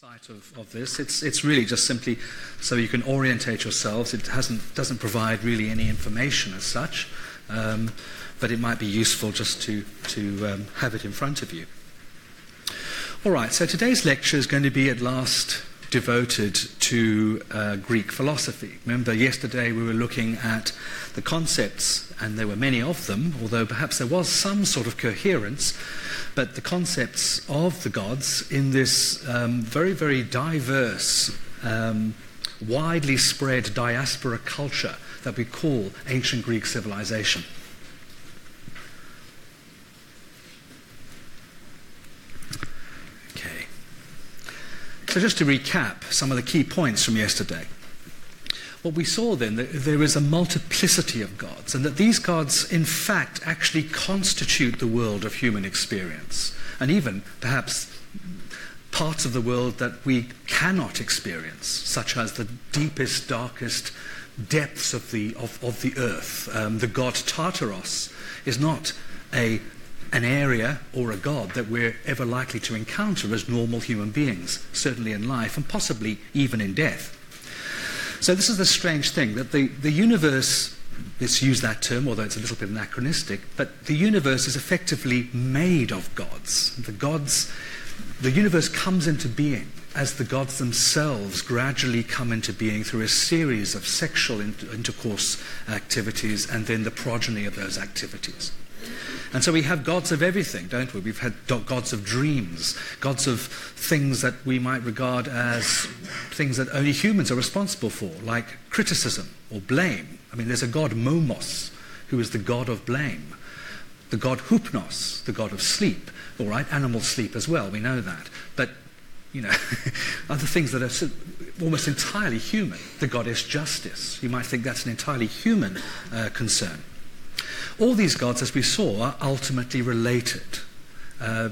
Sight of this. It's really just simply so you can orientate yourselves. It doesn't provide really any information as such, but it might be useful just to have it in front of you. All right, so today's lecture is going to be at last devoted to Greek philosophy. Remember, yesterday we were looking at the concepts, and there were many of them, although perhaps there was some sort of coherence, but the concepts of the gods in this very, very diverse, widely spread diaspora culture that we call ancient Greek civilization. Okay. So just to recap some of the key points from yesterday. What we saw then, that there is a multiplicity of gods, and that these gods, in fact, actually constitute the world of human experience, and even, perhaps, parts of the world that we cannot experience, such as the deepest, darkest depths of the earth. The god Tartaros is not an area or a god that we're ever likely to encounter as normal human beings, certainly in life, and possibly even in death. So this is the strange thing, that the universe, let's use that term, although it's a little bit anachronistic, but the universe is effectively made of gods. The universe comes into being as the gods themselves gradually come into being through a series of sexual intercourse activities and then the progeny of those activities. And so we have gods of everything, don't we? We've had gods of dreams, gods of things that we might regard as things that only humans are responsible for, like criticism or blame. I mean, there's a god Momos, who is the god of blame. The god Hypnos, the god of sleep. All right, animal sleep as well, we know that. But, you know, other things that are almost entirely human. The goddess Justice. You might think that's an entirely human concern. All these gods, as we saw, are ultimately related,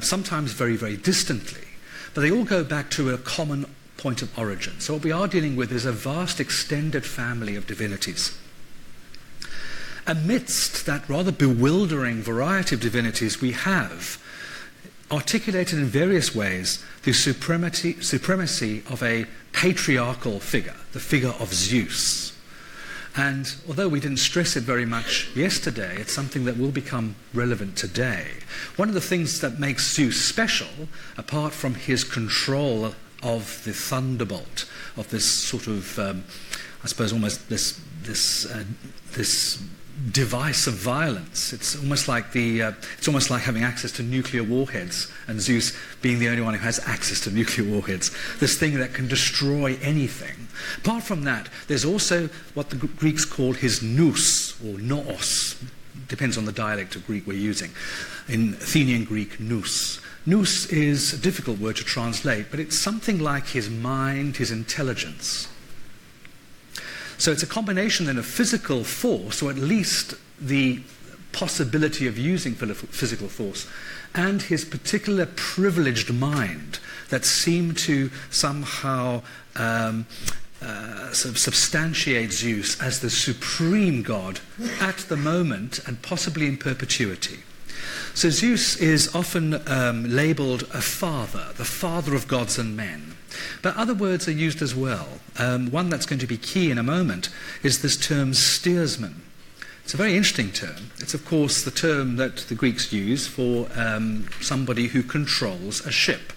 sometimes very, very distantly, but they all go back to a common point of origin. So what we are dealing with is a vast extended family of divinities. Amidst that rather bewildering variety of divinities, we have articulated in various ways the supremacy of a patriarchal figure, the figure of Zeus. And although we didn't stress it very much yesterday, it's something that will become relevant today. One of the things that makes Zeus special, apart from his control of the thunderbolt, of this sort of, I suppose, almost this device of violence. It's almost like having access to nuclear warheads, and Zeus being the only one who has access to nuclear warheads. This thing that can destroy anything. Apart from that, there's also what the Greeks call his nous, or noos. Depends on the dialect of Greek we're using. In Athenian Greek, nous. Nous is a difficult word to translate, but it's something like his mind, his intelligence. So it's a combination then of physical force, or at least the possibility of using physical force, and his particular privileged mind that seemed to somehow sort of substantiate Zeus as the supreme god at the moment and possibly in perpetuity. So Zeus is often labelled a father, the father of gods and men. But other words are used as well. One that's going to be key in a moment is this term steersman. It's a very interesting term. It's, of course, the term that the Greeks use for somebody who controls a ship.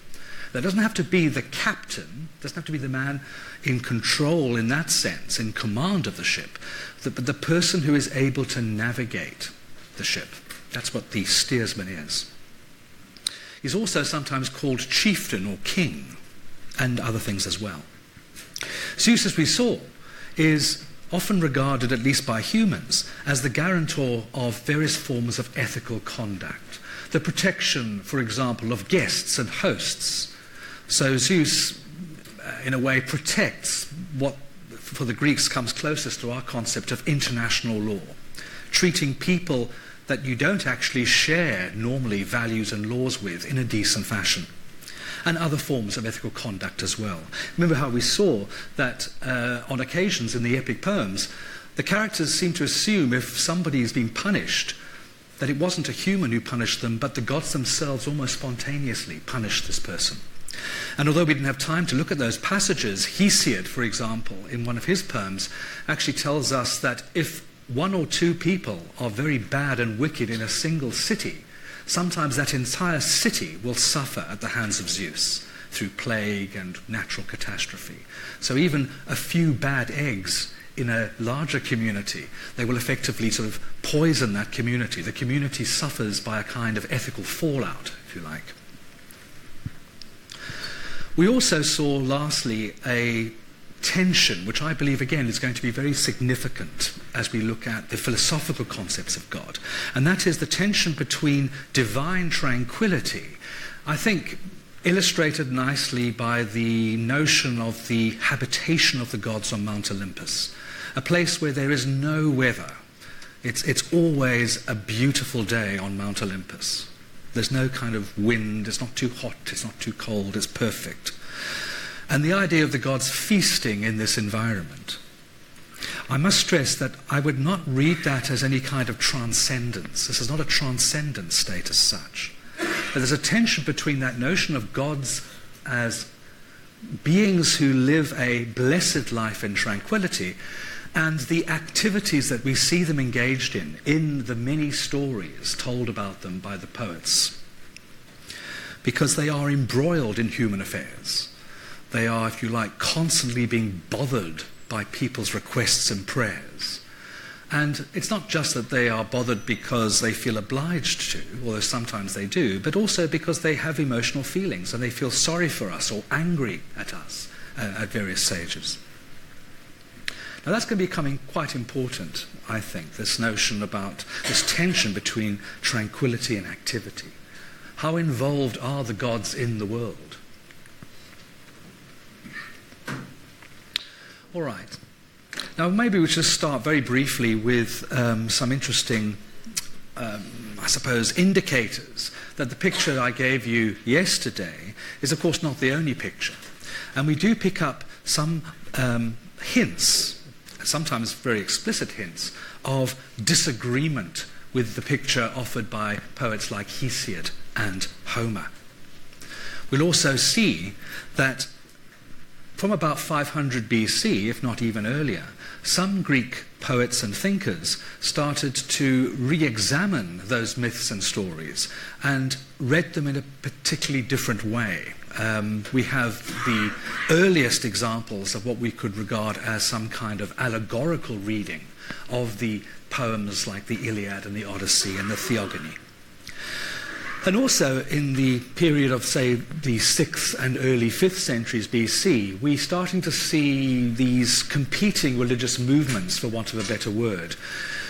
That doesn't have to be the captain, doesn't have to be the man in control in that sense, in command of the ship, but the person who is able to navigate the ship. That's what the steersman is. He's also sometimes called chieftain or king, and other things as well. Zeus, as we saw, is often regarded, at least by humans, as the guarantor of various forms of ethical conduct. The protection, for example, of guests and hosts. So Zeus, in a way, protects what, for the Greeks, comes closest to our concept of international law, treating people that you don't actually share normally values and laws with in a decent fashion. And other forms of ethical conduct as well. Remember how we saw that on occasions in the epic poems, the characters seem to assume if somebody is being punished, that it wasn't a human who punished them, but the gods themselves almost spontaneously punished this person. And although we didn't have time to look at those passages, Hesiod, for example, in one of his poems, actually tells us that if one or two people are very bad and wicked in a single city, sometimes that entire city will suffer at the hands of Zeus through plague and natural catastrophe. So even a few bad eggs in a larger community, they will effectively sort of poison that community. The community suffers by a kind of ethical fallout, if you like. We also saw, lastly, a tension, which I believe, again, is going to be very significant as we look at the philosophical concepts of God. And that is the tension between divine tranquility, I think illustrated nicely by the notion of the habitation of the gods on Mount Olympus, a place where there is no weather. It's always a beautiful day on Mount Olympus. There's no kind of wind, it's not too hot, it's not too cold, it's perfect. And the idea of the gods feasting in this environment. I must stress that I would not read that as any kind of transcendence. This is not a transcendent state as such. But there's a tension between that notion of gods as beings who live a blessed life in tranquility and the activities that we see them engaged in the many stories told about them by the poets. Because they are embroiled in human affairs. They are, if you like, constantly being bothered by people's requests and prayers. And it's not just that they are bothered because they feel obliged to, although sometimes they do, but also because they have emotional feelings and they feel sorry for us or angry at us at various stages. Now that's going to be becoming quite important, I think, this notion about this tension between tranquility and activity. How involved are the gods in the world? All right. Now maybe we should start very briefly with some interesting, I suppose, indicators that the picture I gave you yesterday is of course not the only picture. And we do pick up some hints, sometimes very explicit hints, of disagreement with the picture offered by poets like Hesiod and Homer. We'll also see that from about 500 BC, if not even earlier, some Greek poets and thinkers started to re-examine those myths and stories and read them in a particularly different way. We have the earliest examples of what we could regard as some kind of allegorical reading of the poems like the Iliad and the Odyssey and the Theogony. And also in the period of, say, the 6th and early 5th centuries BC, we're starting to see these competing religious movements, for want of a better word.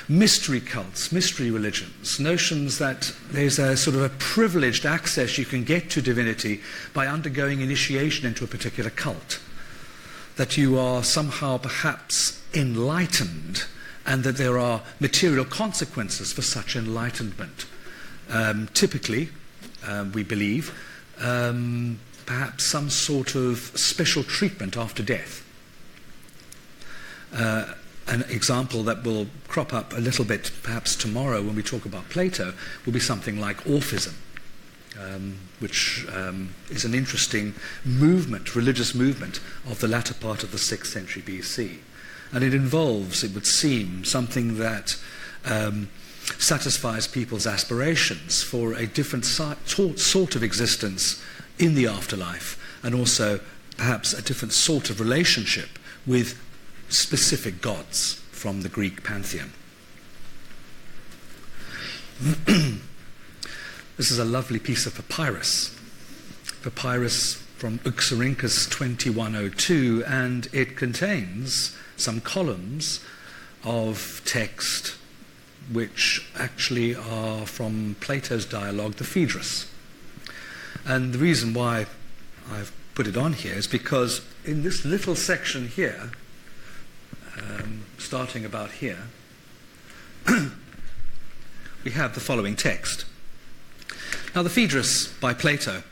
Mystery cults, mystery religions, notions that there's a sort of a privileged access you can get to divinity by undergoing initiation into a particular cult. That you are somehow perhaps enlightened and that there are material consequences for such enlightenment. Typically, we believe, perhaps some sort of special treatment after death. An example that will crop up a little bit perhaps tomorrow when we talk about Plato will be something like Orphism, which is an interesting movement, religious movement of the latter part of the 6th century BC. And it involves, it would seem, something that satisfies people's aspirations for a different sort of existence in the afterlife, and also perhaps a different sort of relationship with specific gods from the Greek pantheon. This is a lovely piece of papyrus from Oxyrhynchus 2102, and it contains some columns of text which actually are from Plato's dialogue, the Phaedrus. And the reason why I've put it on here is because in this little section here, starting about here, we have the following text. Now the Phaedrus by Plato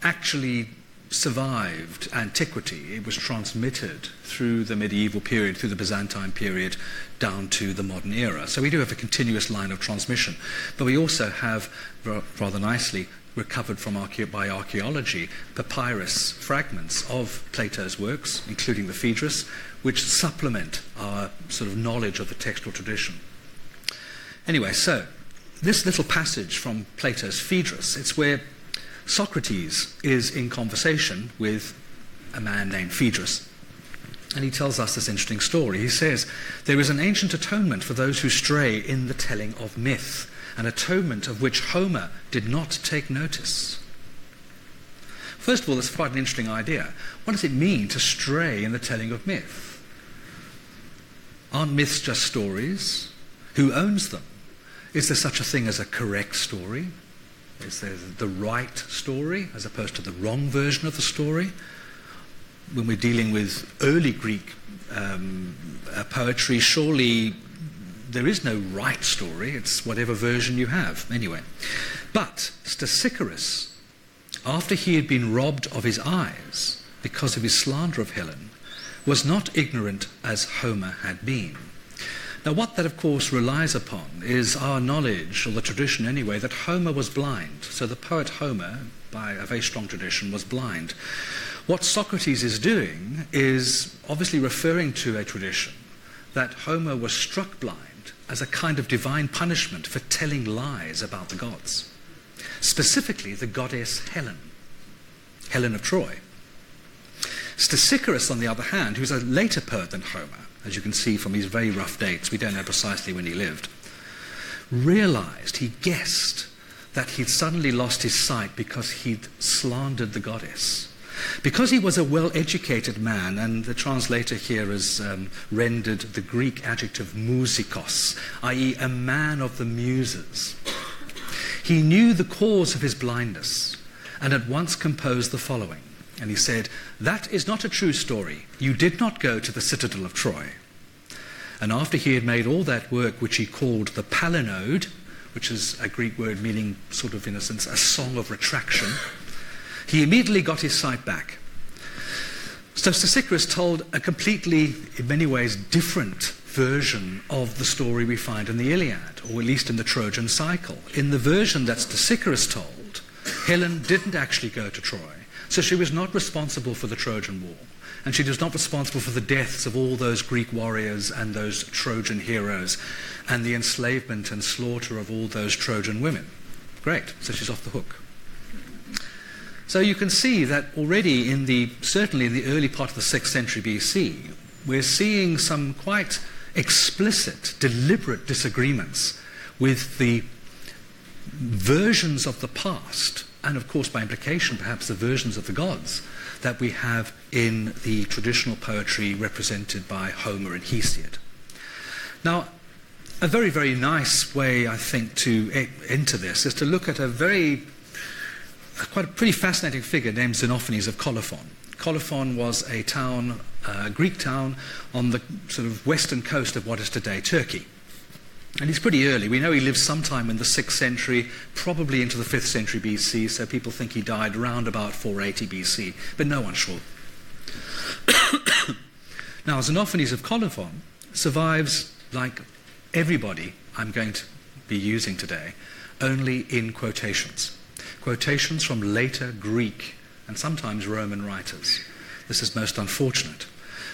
actually survived antiquity. It was transmitted through the medieval period, through the Byzantine period, down to the modern era. So we do have a continuous line of transmission. But we also have, rather nicely, recovered from by archaeology, papyrus fragments of Plato's works, including the Phaedrus, which supplement our sort of knowledge of the textual tradition. Anyway, so this little passage from Plato's Phaedrus, it's where Socrates is in conversation with a man named Phaedrus, and he tells us this interesting story. He says, there is an ancient atonement for those who stray in the telling of myth, an atonement of which Homer did not take notice. First of all, it's quite an interesting idea. What does it mean to stray in the telling of myth? Aren't myths just stories? Who owns them? Is there such a thing as a correct story? Is there the right story as opposed to the wrong version of the story? When we're dealing with early Greek poetry, surely there is no right story. It's whatever version you have. Anyway. But Stesichorus, after he had been robbed of his eyes because of his slander of Helen, was not ignorant as Homer had been. Now, what that, of course, relies upon is our knowledge, or the tradition anyway, that Homer was blind. So the poet Homer, by a very strong tradition, was blind. What Socrates is doing is obviously referring to a tradition that Homer was struck blind as a kind of divine punishment for telling lies about the gods. Specifically, the goddess Helen, Helen of Troy. Stesichorus, on the other hand, who's a later poet than Homer, as you can see from his very rough dates, we don't know precisely when he lived, realized, he guessed, that he'd suddenly lost his sight because he'd slandered the goddess. Because he was a well-educated man, and the translator here has rendered the Greek adjective musikos, i.e. a man of the muses, he knew the cause of his blindness and at once composed the following. And he said, that is not a true story. You did not go to the citadel of Troy. And after he had made all that work which he called the palinode, which is a Greek word meaning sort of, in a sense, a song of retraction, he immediately got his sight back. So Stesichorus told a completely, in many ways, different version of the story we find in the Iliad, or at least in the Trojan cycle. In the version that Stesichorus told, Helen didn't actually go to Troy. So she was not responsible for the Trojan War, and she was not responsible for the deaths of all those Greek warriors and those Trojan heroes, and the enslavement and slaughter of all those Trojan women. Great, so she's off the hook. So you can see that already certainly in the early part of the 6th century BC, we're seeing some quite explicit, deliberate disagreements with the versions of the past, and of course by implication perhaps the versions of the gods that we have in the traditional poetry represented by Homer and Hesiod. Now, a very, very nice way, I think, to enter this is to look at quite a pretty fascinating figure named Xenophanes of Colophon. Colophon was a town, a Greek town on the sort of western coast of what is today Turkey. And he's pretty early. We know he lived sometime in the 6th century, probably into the 5th century BC, so people think he died around about 480 BC, but no one's sure. Now, Xenophanes of Colophon survives, like everybody I'm going to be using today, only in quotations. Quotations from later Greek and sometimes Roman writers. This is most unfortunate.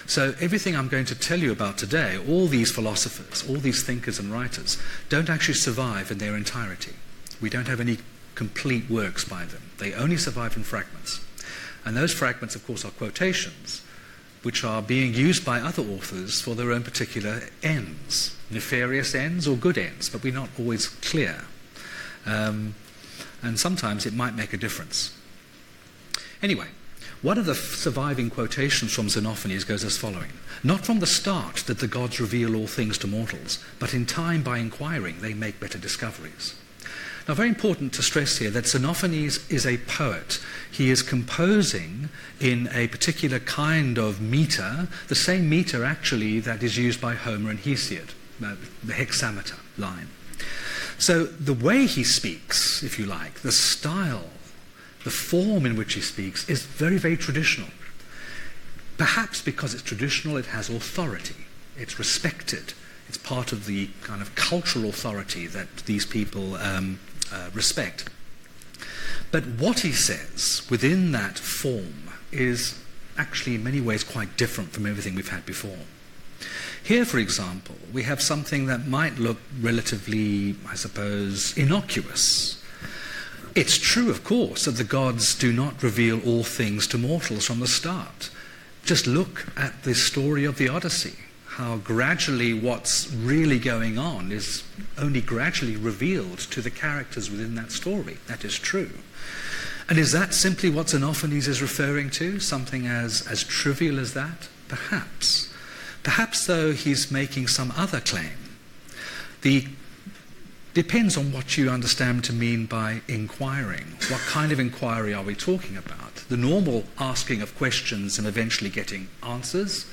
So everything I'm going to tell you about today, all these philosophers, all these thinkers and writers, don't actually survive in their entirety. We don't have any complete works by them. They only survive in fragments. And those fragments, of course, are quotations, which are being used by other authors for their own particular ends, nefarious ends or good ends, but we're not always clear. And sometimes it might make a difference. Anyway, one of the surviving quotations from Xenophanes goes as following. Not from the start did the gods reveal all things to mortals, but in time by inquiring they make better discoveries. Now, very important to stress here that Xenophanes is a poet. He is composing in a particular kind of meter, the same meter actually that is used by Homer and Hesiod, the hexameter line. So the way he speaks, if you like, the style, the form in which he speaks is very, very traditional. Perhaps because it's traditional, it has authority. It's respected. It's part of the kind of cultural authority that these people respect. But what he says within that form is actually in many ways quite different from everything we've had before. Here, for example, we have something that might look relatively, I suppose, innocuous. It's true, of course, that the gods do not reveal all things to mortals from the start. Just look at the story of the Odyssey, how gradually what's really going on is only gradually revealed to the characters within that story. That is true. And is that simply what Xenophanes is referring to? Something as trivial as that? Perhaps. Perhaps, though, he's making some other claim. Depends on what you understand to mean by inquiring. What kind of inquiry are we talking about? The normal asking of questions and eventually getting answers?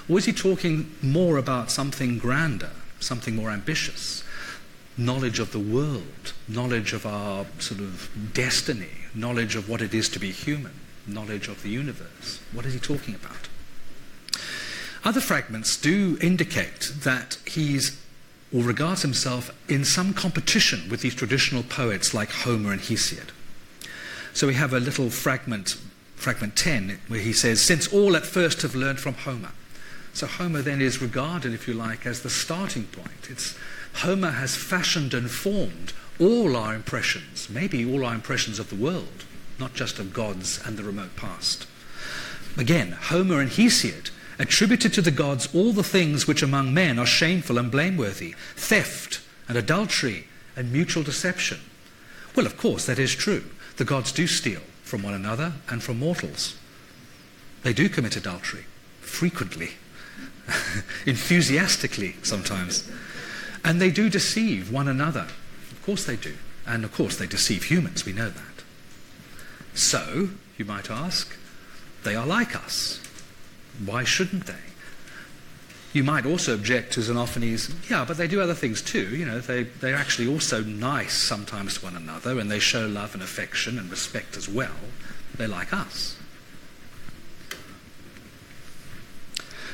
Or is he talking more about something grander, something more ambitious? Knowledge of the world, knowledge of our sort of destiny, knowledge of what it is to be human, knowledge of the universe. What is he talking about? Other fragments do indicate that he's or regards himself in some competition with these traditional poets like Homer and Hesiod. So we have a little fragment 10, where he says, "Since all at first have learned from Homer." So Homer then is regarded, if you like, as the starting point. Homer has fashioned and formed all our impressions, maybe all our impressions of the world, not just of gods and the remote past. Again, Homer and Hesiod attributed to the gods all the things which among men are shameful and blameworthy, theft and adultery and mutual deception. Well, of course, that is true. The gods do steal from one another and from mortals. They do commit adultery, frequently, enthusiastically sometimes. And they do deceive one another. Of course they do. And of course they deceive humans, we know that. So, you might ask, they are like us. Why shouldn't they? You might also object to Xenophanes, yeah, but they do other things too. You know, they're actually also nice sometimes to one another, and they show love and affection and respect as well. They're like us.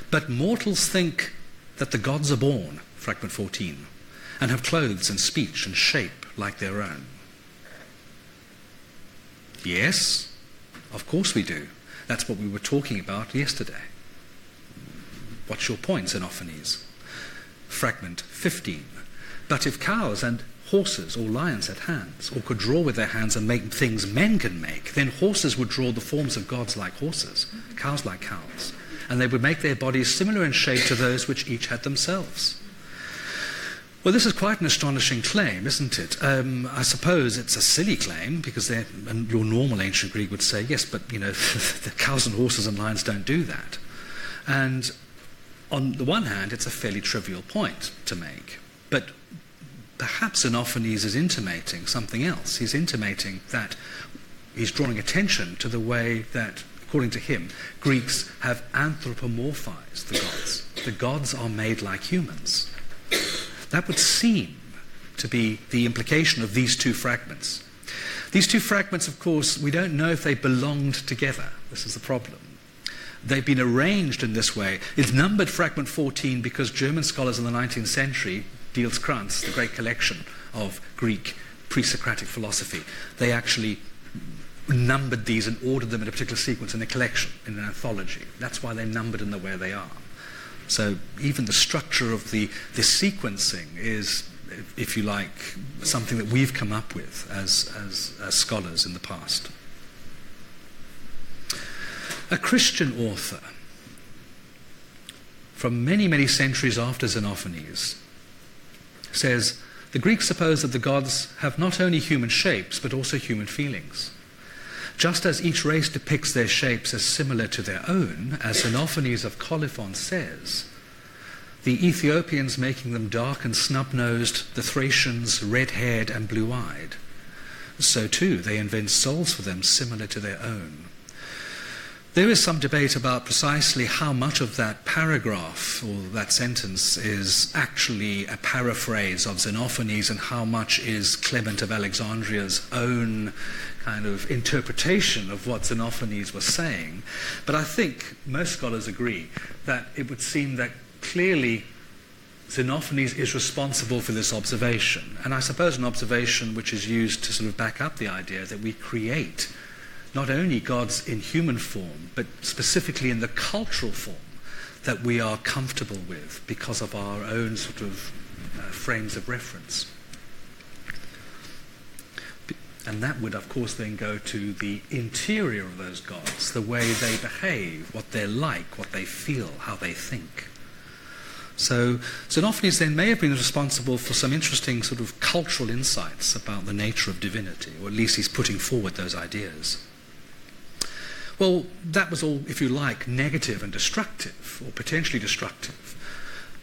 But mortals think that the gods are born, fragment 14, and have clothes and speech and shape like their own. Yes, of course we do. That's what we were talking about yesterday. What's your point, Xenophanes? Fragment 15. But if cows and horses or lions had hands, or could draw with their hands and make things men can make, then horses would draw the forms of gods like horses, cows like cows, and they would make their bodies similar in shape to those which each had themselves. Well, this is quite an astonishing claim, isn't it? I suppose it's a silly claim, because and your normal ancient Greek would say, yes, but, you know, the cows and horses and lions don't do that. And on the one hand, it's a fairly trivial point to make. But perhaps Xenophanes is intimating something else. He's intimating that he's drawing attention to the way that, according to him, Greeks have anthropomorphized the gods. The gods are made like humans. That would seem to be the implication of these two fragments. These two fragments, of course, we don't know if they belonged together. This is the problem. They've been arranged in this way. It's numbered fragment 14 because German scholars in the 19th century, Diels Krantz, the great collection of Greek pre-Socratic philosophy, they actually numbered these and ordered them in a particular sequence in a collection, in an anthology. That's why they're numbered in the way they are. So even the structure of the sequencing is, if you like, something that we've come up with as scholars in the past. A Christian author from many, many centuries after Xenophanes says, the Greeks suppose that the gods have not only human shapes but also human feelings. Just as each race depicts their shapes as similar to their own, as Xenophanes of Colophon says, the Ethiopians making them dark and snub-nosed, the Thracians red-haired and blue-eyed, so too they invent souls for them similar to their own. There is some debate about precisely how much of that paragraph or that sentence is actually a paraphrase of Xenophanes and how much is Clement of Alexandria's own kind of interpretation of what Xenophanes was saying. But I think most scholars agree that it would seem that clearly Xenophanes is responsible for this observation. And I suppose an observation which is used to sort of back up the idea that we create not only gods in human form, but specifically in the cultural form that we are comfortable with because of our own sort of frames of reference. And that would, of course, then go to the interior of those gods, the way they behave, what they're like, what they feel, how they think. So Xenophanes then may have been responsible for some interesting sort of cultural insights about the nature of divinity, or at least he's putting forward those ideas. Well, that was all, if you like, negative and destructive, or potentially destructive.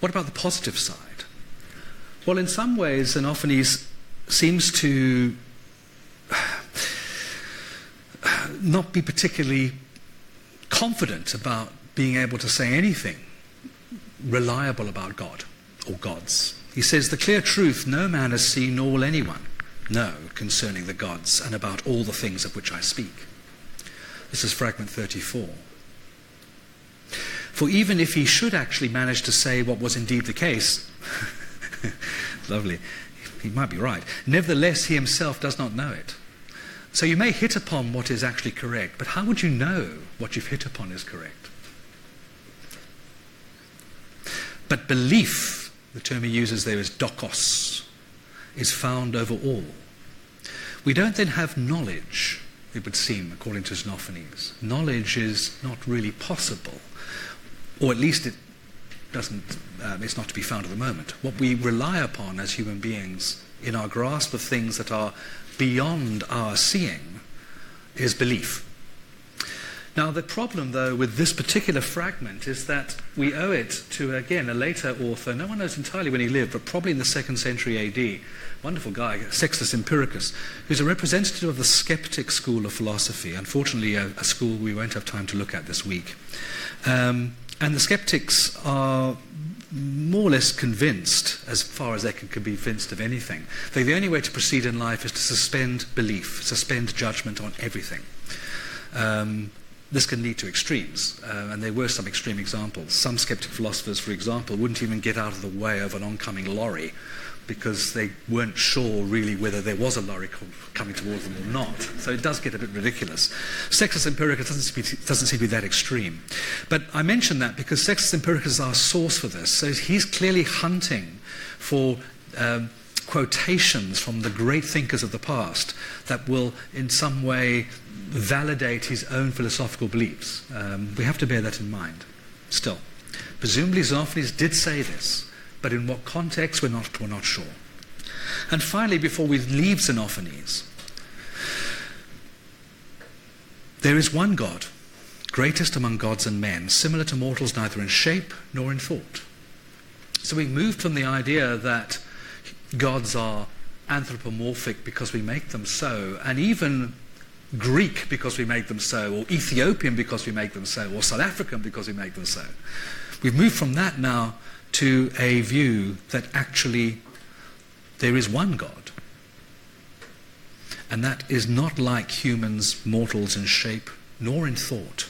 What about the positive side? Well, in some ways, Xenophanes seems to not be particularly confident about being able to say anything reliable about God or gods. He says, "The clear truth no man has seen nor will anyone know concerning the gods and about all the things of which I speak." This is fragment 34. For even if he should actually manage to say what was indeed the case, lovely, he might be right, nevertheless he himself does not know it. So you may hit upon what is actually correct, but how would you know what you've hit upon is correct? But belief, the term he uses there is dokos, is found over all. We don't then have knowledge, it would seem, according to Xenophanes. Knowledge is not really possible, or at least it doesn't, it's not to be found at the moment. What we rely upon as human beings in our grasp of things that are beyond our seeing is belief. Now, the problem, though, with this particular fragment is that we owe it to, again, a later author. No one knows entirely when he lived, but probably in the 2nd century AD. Wonderful guy, Sextus Empiricus, who's a representative of the skeptic school of philosophy. Unfortunately, a school we won't have time to look at this week. And the skeptics are more or less convinced, as far as they can be convinced of anything, that the only way to proceed in life is to suspend belief, suspend judgment on everything. This can lead to extremes, and there were some extreme examples. Some skeptic philosophers, for example, wouldn't even get out of the way of an oncoming lorry because they weren't sure really whether there was a lorry coming towards them or not. So it does get a bit ridiculous. Sextus Empiricus doesn't seem to be that extreme. But I mention that because Sextus Empiricus is our source for this. So he's clearly hunting for quotations from the great thinkers of the past that will in some way validate his own philosophical beliefs. We have to bear that in mind. Still, presumably Xenophanes did say this, but in what context we're not sure. And finally, before we leave Xenophanes, there is one God, greatest among gods and men, similar to mortals neither in shape nor in thought. So we've moved from the idea that gods are anthropomorphic because we make them so, and even Greek because we make them so, or Ethiopian because we make them so, or South African because we make them so. We've moved from that now to a view that actually there is one God. And that is not like humans, mortals in shape, nor in thought.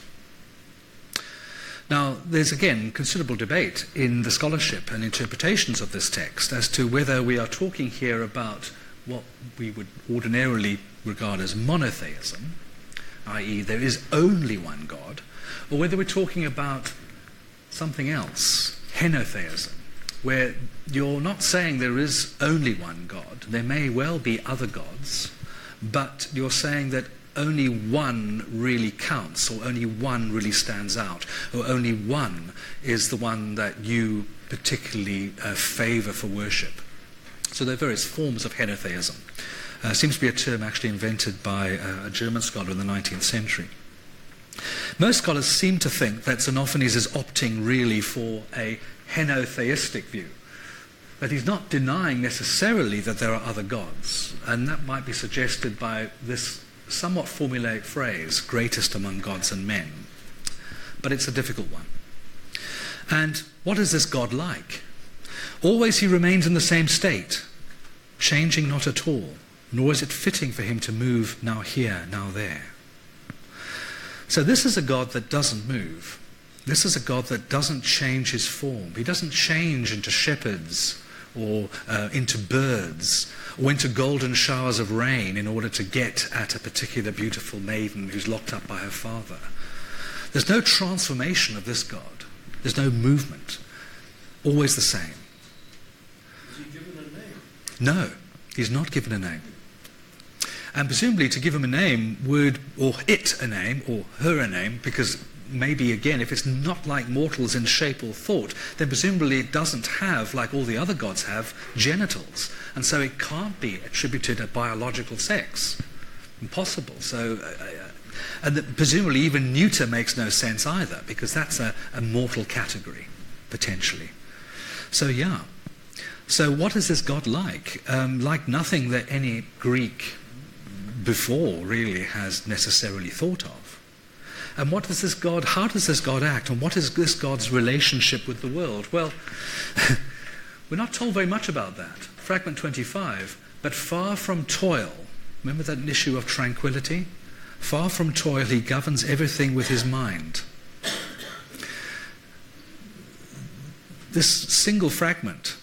Now, there's again considerable debate in the scholarship and interpretations of this text as to whether we are talking here about what we would ordinarily regard as monotheism, i.e. there is only one God, or whether we're talking about something else, henotheism, where you're not saying there is only one God. There may well be other gods, but you're saying that only one really counts, or only one really stands out, or only one is the one that you particularly favour for worship. So there are various forms of henotheism. Seems to be a term actually invented by a German scholar in the 19th century. Most scholars seem to think that Xenophanes is opting really for a henotheistic view, that he's not denying necessarily that there are other gods, and that might be suggested by this somewhat formulaic phrase, greatest among gods and men. but it's a difficult one. And what is this God like? Always he remains in the same state, changing not at all, nor is it fitting for him to move now here, now there. So this is a God that doesn't move. This is a God that doesn't change his form. He doesn't change into shepherds or into birds or into golden showers of rain in order to get at a particular beautiful maiden who's locked up by her father. There's no transformation of this God. There's no movement. Always the same. Is he given a name? No, he's not given a name. And presumably to give him a name would, or it a name, or her a name, because maybe again, if it's not like mortals in shape or thought, then presumably it doesn't have, like all the other gods have, genitals. And so it can't be attributed a biological sex. Impossible. So, presumably even neuter makes no sense either, because that's a mortal category, potentially. So yeah. So what is this God like? Like nothing that any Greek before really has necessarily thought of. And what does this God, how does this God act? And what is this God's relationship with the world? Well, we're not told very much about that. Fragment 25, but far from toil, remember that issue of tranquility? Far from toil, he governs everything with his mind. This single fragment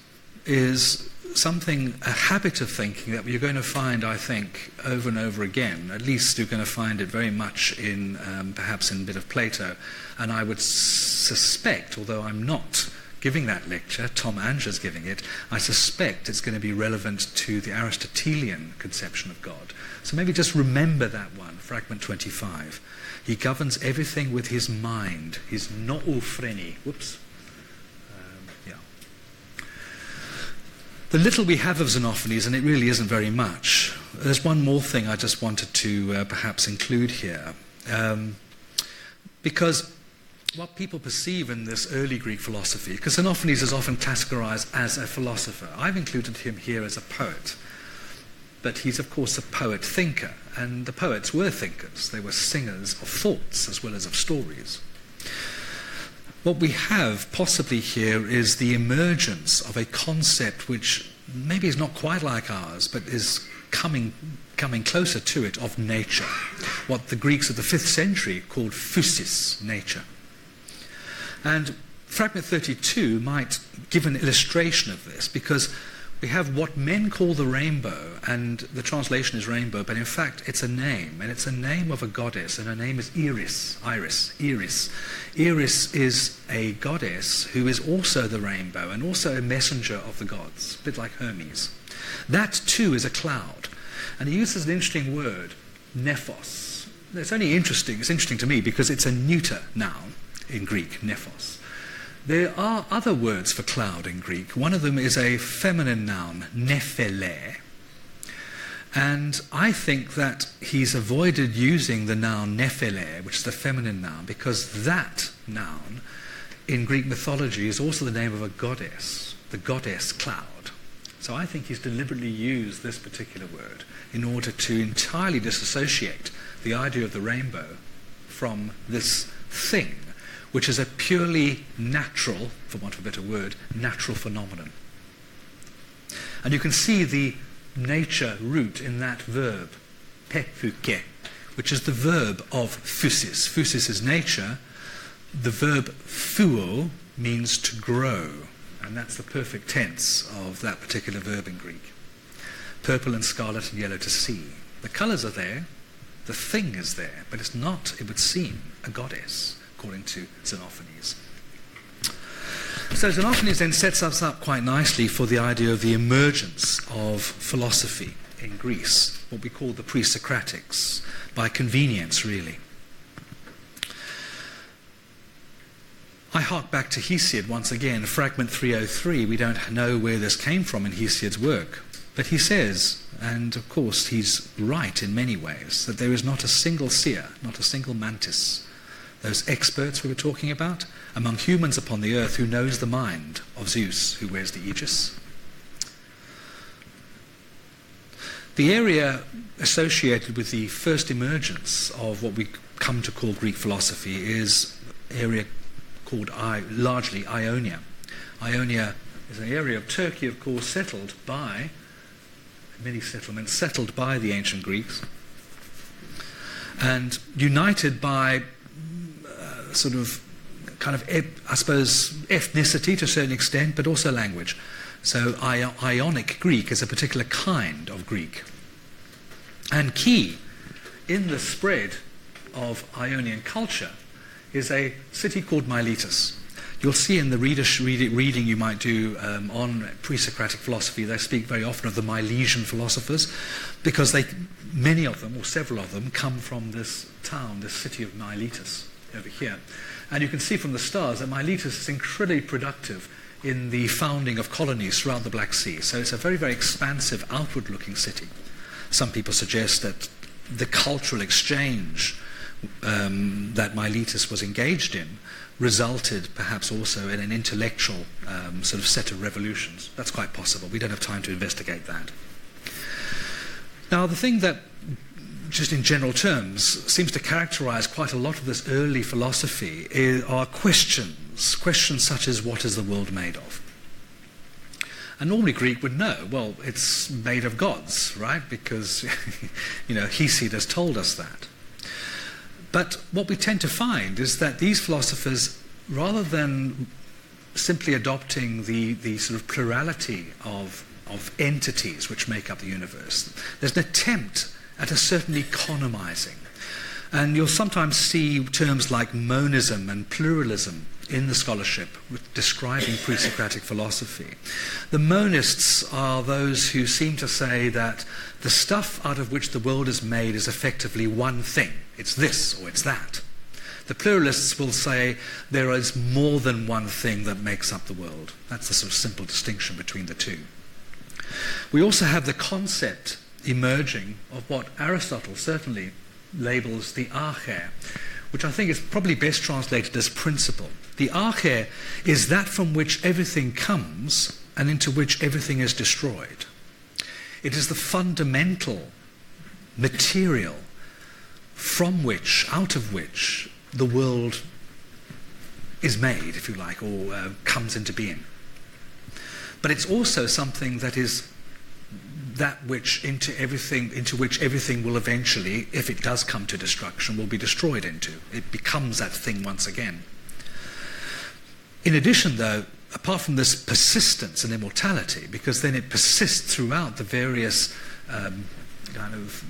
is something, a habit of thinking that you're going to find, I think, over and over again. At least you're going to find it very much in, perhaps in a bit of Plato. And I would suspect, although I'm not giving that lecture, Tom Anger's giving it, I suspect it's going to be relevant to the Aristotelian conception of God. So maybe just remember that one, fragment 25. He governs everything with his mind, his noophreni. Whoops. The little we have of Xenophanes, and it really isn't very much, there's one more thing I just wanted to perhaps include here. Because what people perceive in this early Greek philosophy, because Xenophanes is often categorized as a philosopher. I've included him here as a poet. But he's, of course, a poet-thinker, and the poets were thinkers. They were singers of thoughts as well as of stories. What we have possibly here is the emergence of a concept which maybe is not quite like ours, but is coming closer to it, of nature. What the Greeks of the 5th century called physis, nature. And fragment 32 might give an illustration of this, because we have what men call the rainbow, and the translation is rainbow, but in fact it's a name, and it's a name of a goddess, and her name is Iris. Iris is a goddess who is also the rainbow, and also a messenger of the gods, a bit like Hermes. That too is a cloud, and he uses an interesting word, nephos. It's interesting to me because it's a neuter noun in Greek, nephos. There are other words for cloud in Greek. One of them is a feminine noun, nephele. And I think that he's avoided using the noun nephele, which is the feminine noun, because that noun in Greek mythology is also the name of a goddess, the goddess cloud. So I think he's deliberately used this particular word in order to entirely disassociate the idea of the rainbow from this thing, which is a purely natural, for want of a better word, natural phenomenon. And you can see the nature root in that verb, pephuke, which is the verb of physis. Physis is nature. The verb phuo means to grow, and that's the perfect tense of that particular verb in Greek. Purple and scarlet and yellow to see. The colours are there, the thing is there, but it's not, it would seem, a goddess, according to Xenophanes. So Xenophanes then sets us up quite nicely for the idea of the emergence of philosophy in Greece, what we call the Presocratics, by convenience really. I hark back to Hesiod once again, fragment 303. We don't know where this came from in Hesiod's work, but he says, and of course he's right in many ways, that there is not a single seer, not a single mantis, those experts we were talking about, among humans upon the earth who knows the mind of Zeus, who wears the aegis. The area associated with the first emergence of what we come to call Greek philosophy is area called largely Ionia. Ionia is an area of Turkey, of course, settled by many settlements, settled by the ancient Greeks, and united by sort of kind of, I suppose, ethnicity to a certain extent, but also language. So Ionic Greek is a particular kind of Greek. And key in the spread of Ionian culture is a city called Miletus. You'll see in the reading you might do on pre-Socratic philosophy, they speak very often of the Milesian philosophers, because many of them, or several of them, come from this town, this city of Miletus over here. And you can see from the stars that Miletus is incredibly productive in the founding of colonies throughout the Black Sea. So it's a very, very expansive, outward-looking city. Some people suggest that the cultural exchange that Miletus was engaged in resulted perhaps also in an intellectual sort of set of revolutions. That's quite possible. We don't have time to investigate that. Now, the thing that, just in general terms, seems to characterize quite a lot of this early philosophy are questions such as, what is the world made of? And normally Greek would know, well, it's made of gods, right? Because, Hesiod has told us that. But what we tend to find is that these philosophers, rather than simply adopting the sort of plurality of entities which make up the universe, there's an attempt at a certain economizing. And you'll sometimes see terms like monism and pluralism in the scholarship describing pre-Socratic philosophy. The monists are those who seem to say that the stuff out of which the world is made is effectively one thing. It's this or it's that. The pluralists will say there is more than one thing that makes up the world. That's the sort of simple distinction between the two. We also have the concept emerging of what Aristotle certainly labels the arche, which I think is probably best translated as principle. The arche is that from which everything comes and into which everything is destroyed. It is the fundamental material from which, out of which, the world is made, if you like, or comes into being. But it's also something that is that which into which everything will eventually, if it does come to destruction, will be destroyed into. It becomes that thing once again. In addition, though, apart from this persistence and immortality, because then it persists throughout the various kind of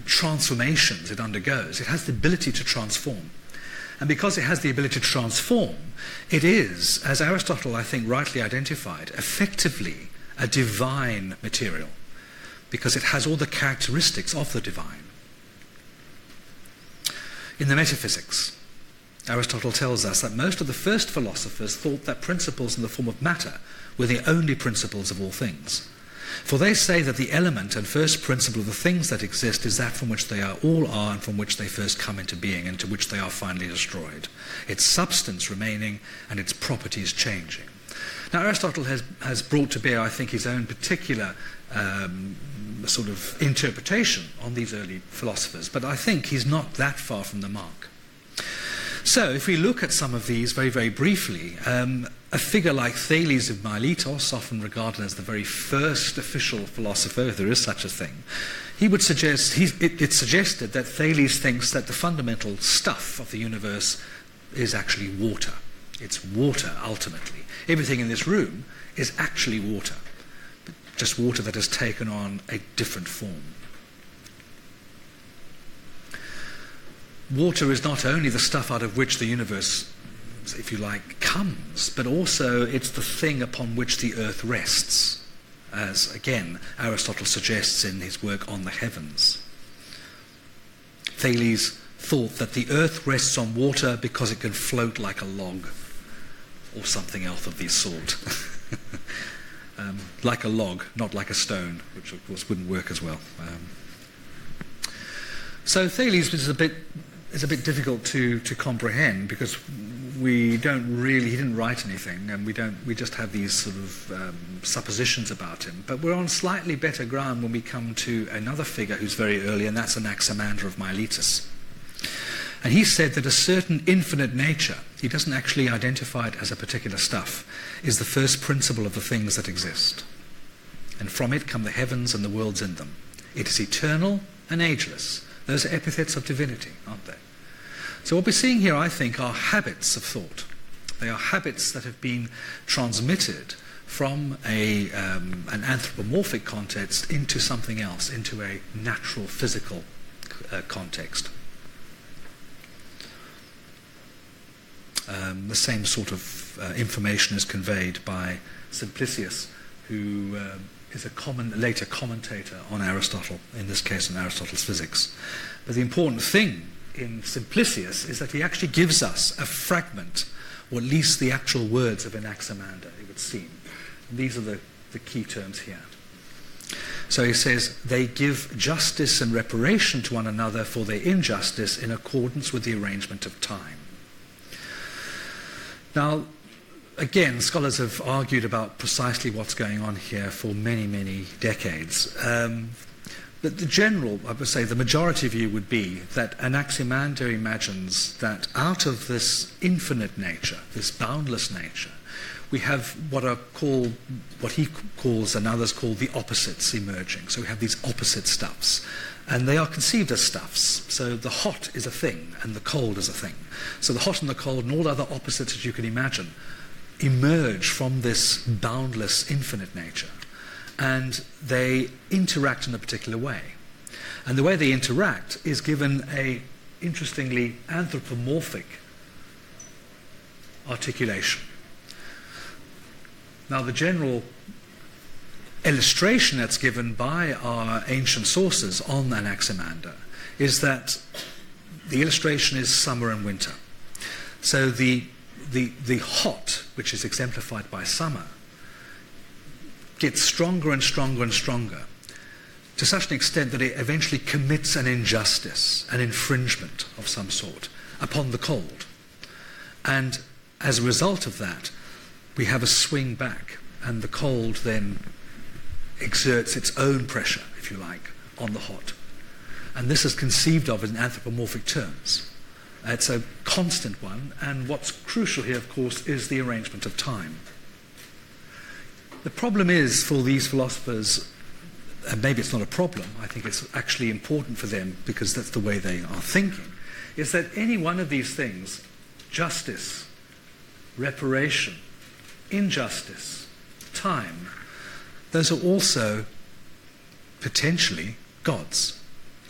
transformations it undergoes, it has the ability to transform. And because it has the ability to transform, it is, as Aristotle, I think, rightly identified, effectively a divine material, because it has all the characteristics of the divine. In the Metaphysics, Aristotle tells us that most of the first philosophers thought that principles in the form of matter were the only principles of all things. For they say that the element and first principle of the things that exist is that from which they all are and from which they first come into being and to which they are finally destroyed, its substance remaining and its properties changing. Now, Aristotle has brought to bear, I think, his own particular sort of interpretation on these early philosophers, but I think he's not that far from the mark. So, if we look at some of these very, very briefly, a figure like Thales of Miletus, often regarded as the very first official philosopher, if there is such a thing, he would suggest, it's suggested that Thales thinks that the fundamental stuff of the universe is actually water. It's water, ultimately. Everything in this room is actually water, but just water that has taken on a different form. Water is not only the stuff out of which the universe, if you like, comes, but also it's the thing upon which the earth rests, as, again, Aristotle suggests in his work on the heavens. Thales thought that the earth rests on water because it can float like a log, or something else of the sort. Like a log, not like a stone, which of course wouldn't work as well. So Thales is a bit difficult to comprehend, because he didn't write anything, and we just have these sort of suppositions about him. But we're on slightly better ground when we come to another figure who's very early, and that's Anaximander of Miletus. And he said that a certain infinite nature, he doesn't actually identify it as a particular stuff, is the first principle of the things that exist. And from it come the heavens and the worlds in them. It is eternal and ageless. Those are epithets of divinity, aren't they? So what we're seeing here, I think, are habits of thought. They are habits that have been transmitted from an anthropomorphic context into something else, into a natural, physical context. The same sort of information is conveyed by Simplicius, who is a later commentator on Aristotle, in this case on Aristotle's physics. But the important thing in Simplicius is that he actually gives us a fragment, or at least the actual words of Anaximander, it would seem. And these are the key terms here. So he says, they give justice and reparation to one another for their injustice in accordance with the arrangement of time. Now, again, scholars have argued about precisely what's going on here for many, many decades. But the general, I would say, the majority view would be that Anaximander imagines that out of this infinite nature, this boundless nature, we have what he calls and others call the opposites emerging. So we have these opposite stuffs. And they are conceived as stuffs. So the hot is a thing and the cold is a thing. So the hot and the cold and all other opposites that you can imagine emerge from this boundless infinite nature. And they interact in a particular way. And the way they interact is given a, interestingly, anthropomorphic articulation. Now, the general illustration that's given by our ancient sources on Anaximander is that the illustration is summer and winter. So the hot, which is exemplified by summer, gets stronger and stronger and stronger to such an extent that it eventually commits an injustice, an infringement of some sort upon the cold. And as a result of that, we have a swing back, and the cold then exerts its own pressure, if you like, on the hot. And this is conceived of in anthropomorphic terms. It's a constant one, and what's crucial here, of course, is the arrangement of time. The problem is for these philosophers, and maybe it's not a problem, I think it's actually important for them because that's the way they are thinking, is that any one of these things, justice, reparation, injustice, time, those are also potentially gods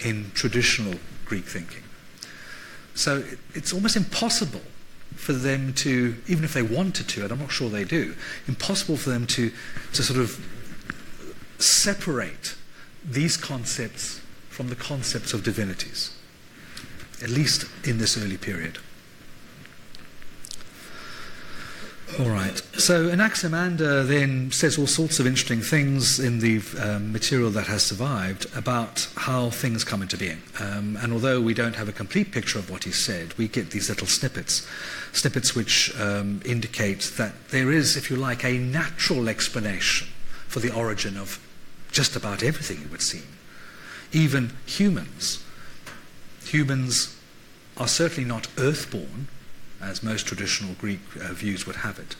in traditional Greek thinking. So it's almost impossible for them to, even if they wanted to, and I'm not sure they do, impossible for them to sort of separate these concepts from the concepts of divinities, at least in this early period. All right. So Anaximander then says all sorts of interesting things in the material that has survived about how things come into being. And although we don't have a complete picture of what he said, we get these little snippets which indicate that there is, if you like, a natural explanation for the origin of just about everything, it would seem. Even humans. Humans are certainly not earthborn, as most traditional Greek views would have it.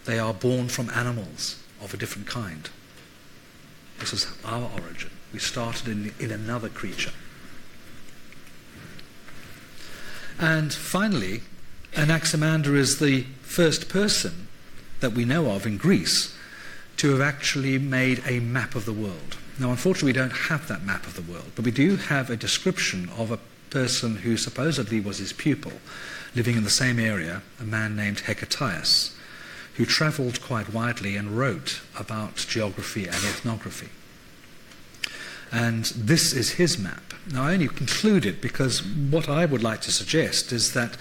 They are born from animals of a different kind. This is our origin. We started in another creature. And finally, Anaximander is the first person that we know of in Greece to have actually made a map of the world. Now, unfortunately, we don't have that map of the world, but we do have a description of a person who supposedly was his pupil, living in the same area, a man named Hecataeus, who travelled quite widely and wrote about geography and ethnography. And this is his map. Now, I only conclude it because what I would like to suggest is that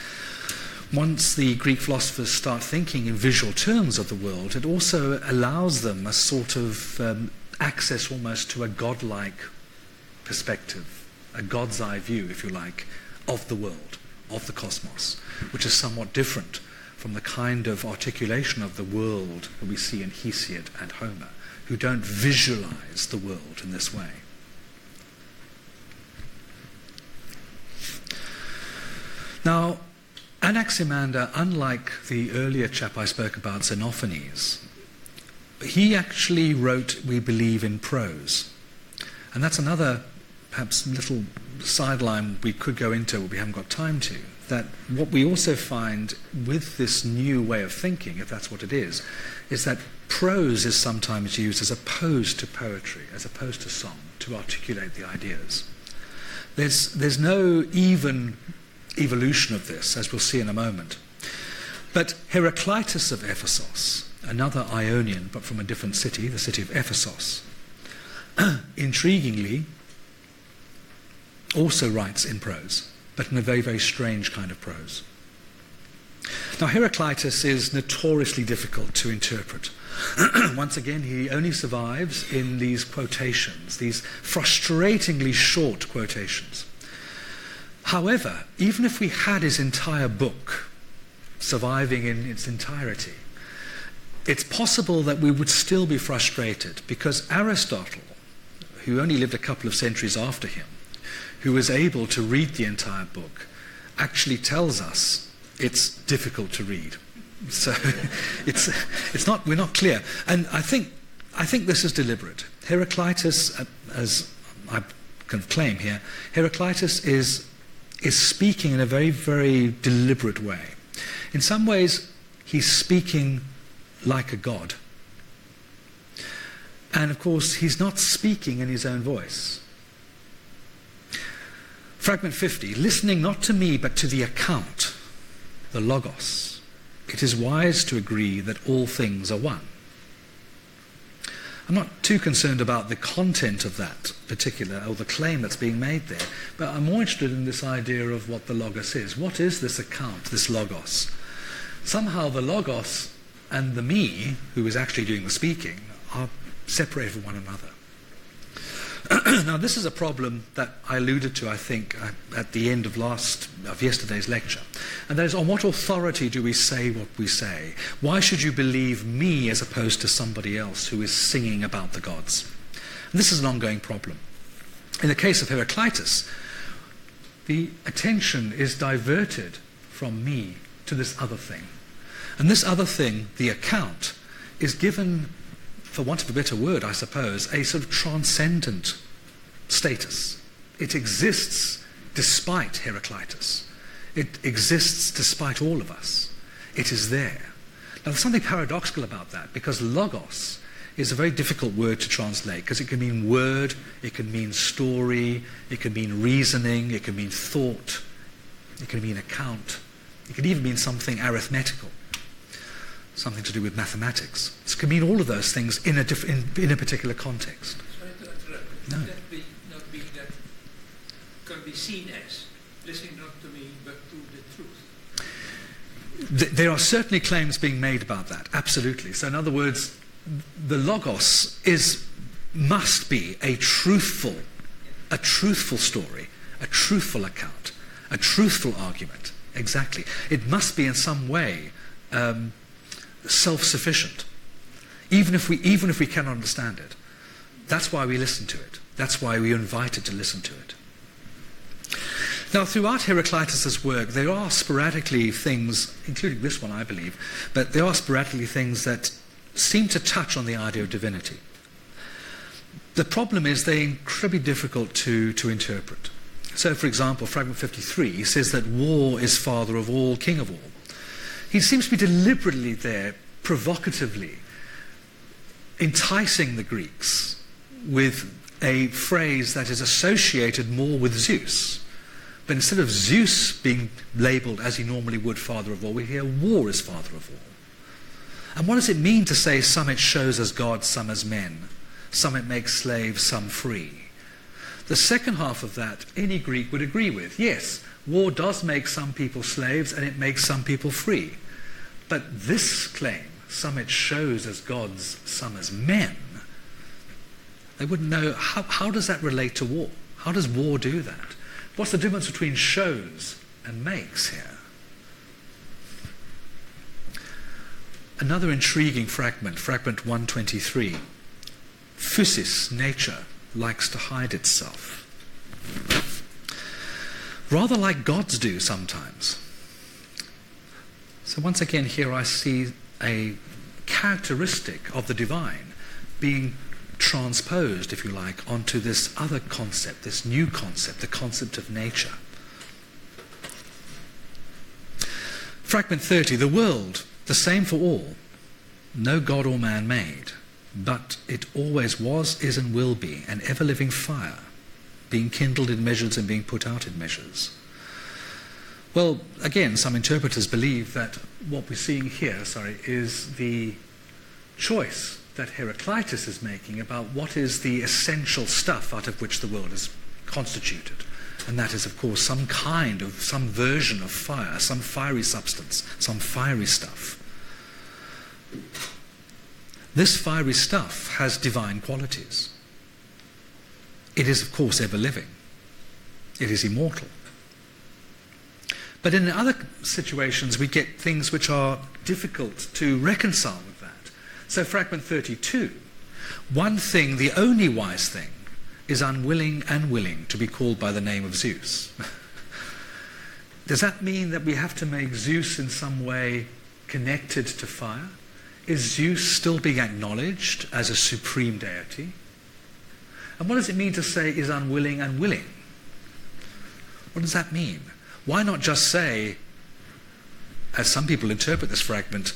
once the Greek philosophers start thinking in visual terms of the world, it also allows them a sort of access almost to a godlike perspective, a God's eye view, if you like, of the world, of the cosmos, which is somewhat different from the kind of articulation of the world that we see in Hesiod and Homer, who don't visualize the world in this way. Now, Anaximander, unlike the earlier chap I spoke about, Xenophanes, he actually wrote, we believe, in prose. And that's another, perhaps, little sideline we could go into, but we haven't got time to. That what we also find with this new way of thinking, if that's what it is that prose is sometimes used as opposed to poetry, as opposed to song, to articulate the ideas. There's no even evolution of this, as we'll see in a moment. But Heraclitus of Ephesus, another Ionian, but from a different city, the city of Ephesus, intriguingly, also writes in prose, but in a very, very strange kind of prose. Now, Heraclitus is notoriously difficult to interpret. Once again, he only survives in these quotations, these frustratingly short quotations. However, even if we had his entire book surviving in its entirety, it's possible that we would still be frustrated, because Aristotle, who only lived a couple of centuries after him, who was able to read the entire book, actually tells us it's difficult to read. So it's not, we're not clear. And I think this is deliberate. Heraclitus, as I can claim here, Heraclitus is speaking in a very, very deliberate way. In some ways, he's speaking like a god. And of course, he's not speaking in his own voice. Fragment 50, listening not to me, but to the account, the logos. It is wise to agree that all things are one. I'm not too concerned about the content of that particular, or the claim that's being made there, but I'm more interested in this idea of what the logos is. What is this account, this logos? Somehow the logos and the me, who is actually doing the speaking, are separated from one another. Now, this is a problem that I alluded to, I think, at the end of yesterday's lecture. And that is, on what authority do we say what we say? Why should you believe me as opposed to somebody else who is singing about the gods? And this is an ongoing problem. In the case of Heraclitus, the attention is diverted from me to this other thing. And this other thing, the account, is given, for want of a better word, I suppose, a sort of transcendent status. It exists despite Heraclitus. It exists despite all of us. It is there. Now, there's something paradoxical about that, because logos is a very difficult word to translate, because it can mean word, it can mean story, it can mean reasoning, it can mean thought, it can mean account, it can even mean something arithmetical, something to do with mathematics. It can mean all of those things in a particular context. Sorry to interrupt. No. That not be that can be seen as listening not to me but to the truth. There are certainly claims being made about that, absolutely. So in other words, the logos must be a truthful story, a truthful account, a truthful argument. Exactly. It must be in some way self-sufficient, even if we cannot understand it. That's why we listen to it. That's why we are invited to listen to it. Now, throughout Heraclitus's work, there are sporadically things, including this one, I believe, but there are sporadically things that seem to touch on the idea of divinity. The problem is they're incredibly difficult to interpret. So, for example, fragment 53 says that war is father of all, king of all. He seems to be deliberately there, provocatively, enticing the Greeks with a phrase that is associated more with Zeus. But instead of Zeus being labelled as he normally would father of all, we hear war is father of all. And what does it mean to say some it shows as gods, some as men, some it makes slaves, some free? The second half of that, any Greek would agree with. Yes, war does make some people slaves and it makes some people free. But this claim, some it shows as gods, some as men, they wouldn't know, how does that relate to war? How does war do that? What's the difference between shows and makes here? Another intriguing fragment, fragment 123. Physis, nature, likes to hide itself. rather like gods do sometimes. So once again here I see a characteristic of the divine being transposed, if you like, onto this other concept, this new concept, the concept of nature. Fragment 30, the world, the same for all, no god or man made, but it always was, is and will be, an ever-living fire, being kindled in measures and being put out in measures. Well, again, some interpreters believe that what we're seeing here, is the choice that Heraclitus is making about what is the essential stuff out of which the world is constituted. And that is, of course, some version of fire, some fiery substance, some fiery stuff. This fiery stuff has divine qualities. It is, of course, ever-living. It is immortal. But in other situations, we get things which are difficult to reconcile with that. So fragment 32, one thing, the only wise thing, is unwilling and willing to be called by the name of Zeus. Does that mean that we have to make Zeus in some way connected to fire? Is Zeus still being acknowledged as a supreme deity? And what does it mean to say is unwilling and willing? What does that mean? Why not just say, as some people interpret this fragment,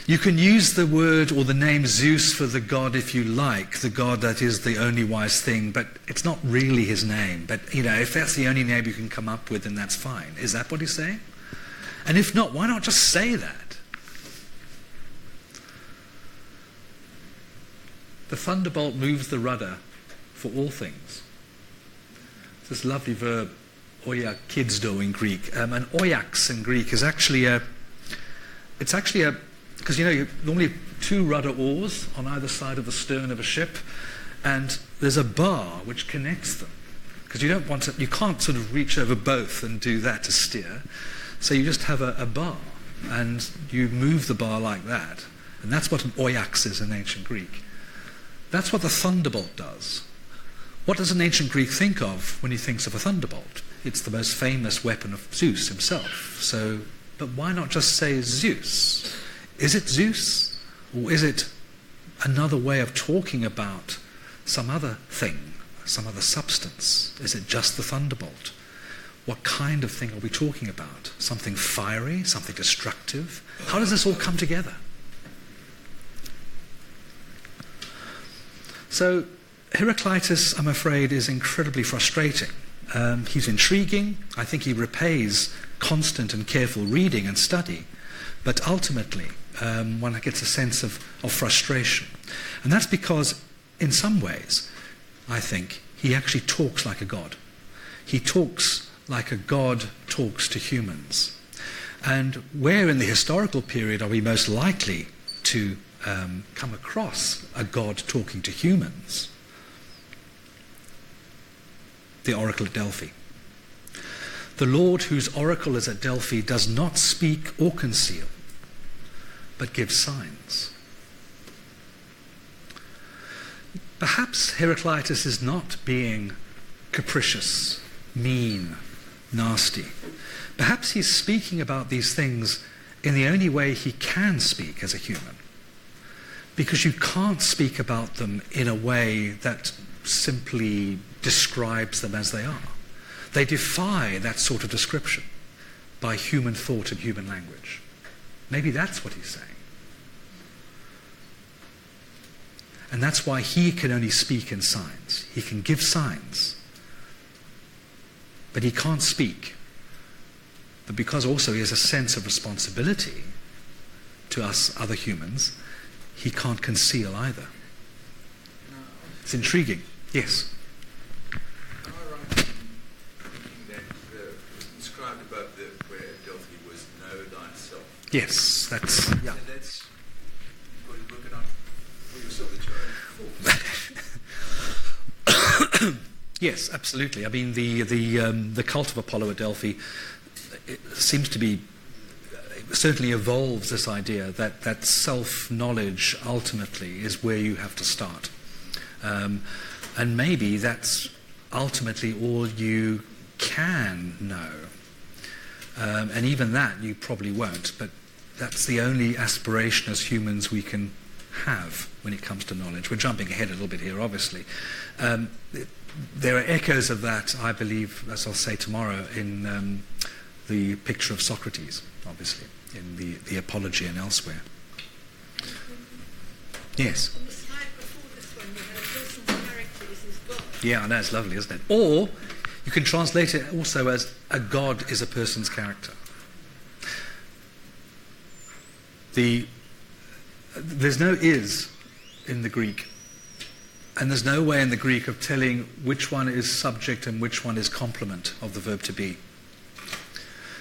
you can use the word or the name Zeus for the god if you like, the god that is the only wise thing, but it's not really his name. But, if that's the only name you can come up with, then that's fine. Is that what he's saying? And if not, why not just say that? The thunderbolt moves the rudder for all things. This lovely verb, oiakidzo in Greek. And oiax in Greek is actually because you normally have two rudder oars on either side of the stern of a ship, and there's a bar which connects them. Because you can't sort of reach over both and do that to steer. So you just have a bar, and you move the bar like that. And that's what an oiax is in ancient Greek. That's what the thunderbolt does. What does an ancient Greek think of when he thinks of a thunderbolt? It's the most famous weapon of Zeus himself. But why not just say Zeus? Is it Zeus? Or is it another way of talking about some other thing, some other substance? Is it just the thunderbolt? What kind of thing are we talking about? Something fiery? Something destructive? How does this all come together? So Heraclitus, I'm afraid, is incredibly frustrating. He's intriguing. I think he repays constant and careful reading and study. But ultimately, one gets a sense of frustration. And that's because, in some ways, I think, he actually talks like a god. He talks like a god talks to humans. And where in the historical period are we most likely to come across a god talking to humans? The oracle at Delphi. The Lord whose oracle is at Delphi does not speak or conceal, but gives signs. Perhaps Heraclitus is not being capricious, mean, nasty. Perhaps he's speaking about these things in the only way he can speak as a human. Because you can't speak about them in a way that simply describes them as they are. They defy that sort of description by human thought and human language. Maybe that's what he's saying. And that's why he can only speak in signs. He can give signs, but he can't speak. But because also he has a sense of responsibility to us other humans, he can't conceal either. It's intriguing. Yes? Am I right in thinking that described above where Delphi was know thyself? Yes, that's... Yeah. So that's what you're working on for yourself that you're Yes, absolutely. I mean, the cult of Apollo at Delphi seems to be... certainly evolves this idea that self-knowledge ultimately is where you have to start. And maybe that's ultimately all you can know. And even that you probably won't, but that's the only aspiration as humans we can have when it comes to knowledge. We're jumping ahead a little bit here, obviously. There are echoes of that, I believe, as I'll say tomorrow, in the picture of Socrates, obviously, in the Apology and elsewhere. Yes? On the slide before this one, you had a person's character is his God. Yeah, that's lovely, isn't it? Or you can translate it also as a god is a person's character. There's no is in the Greek, and there's no way in the Greek of telling which one is subject and which one is complement of the verb to be.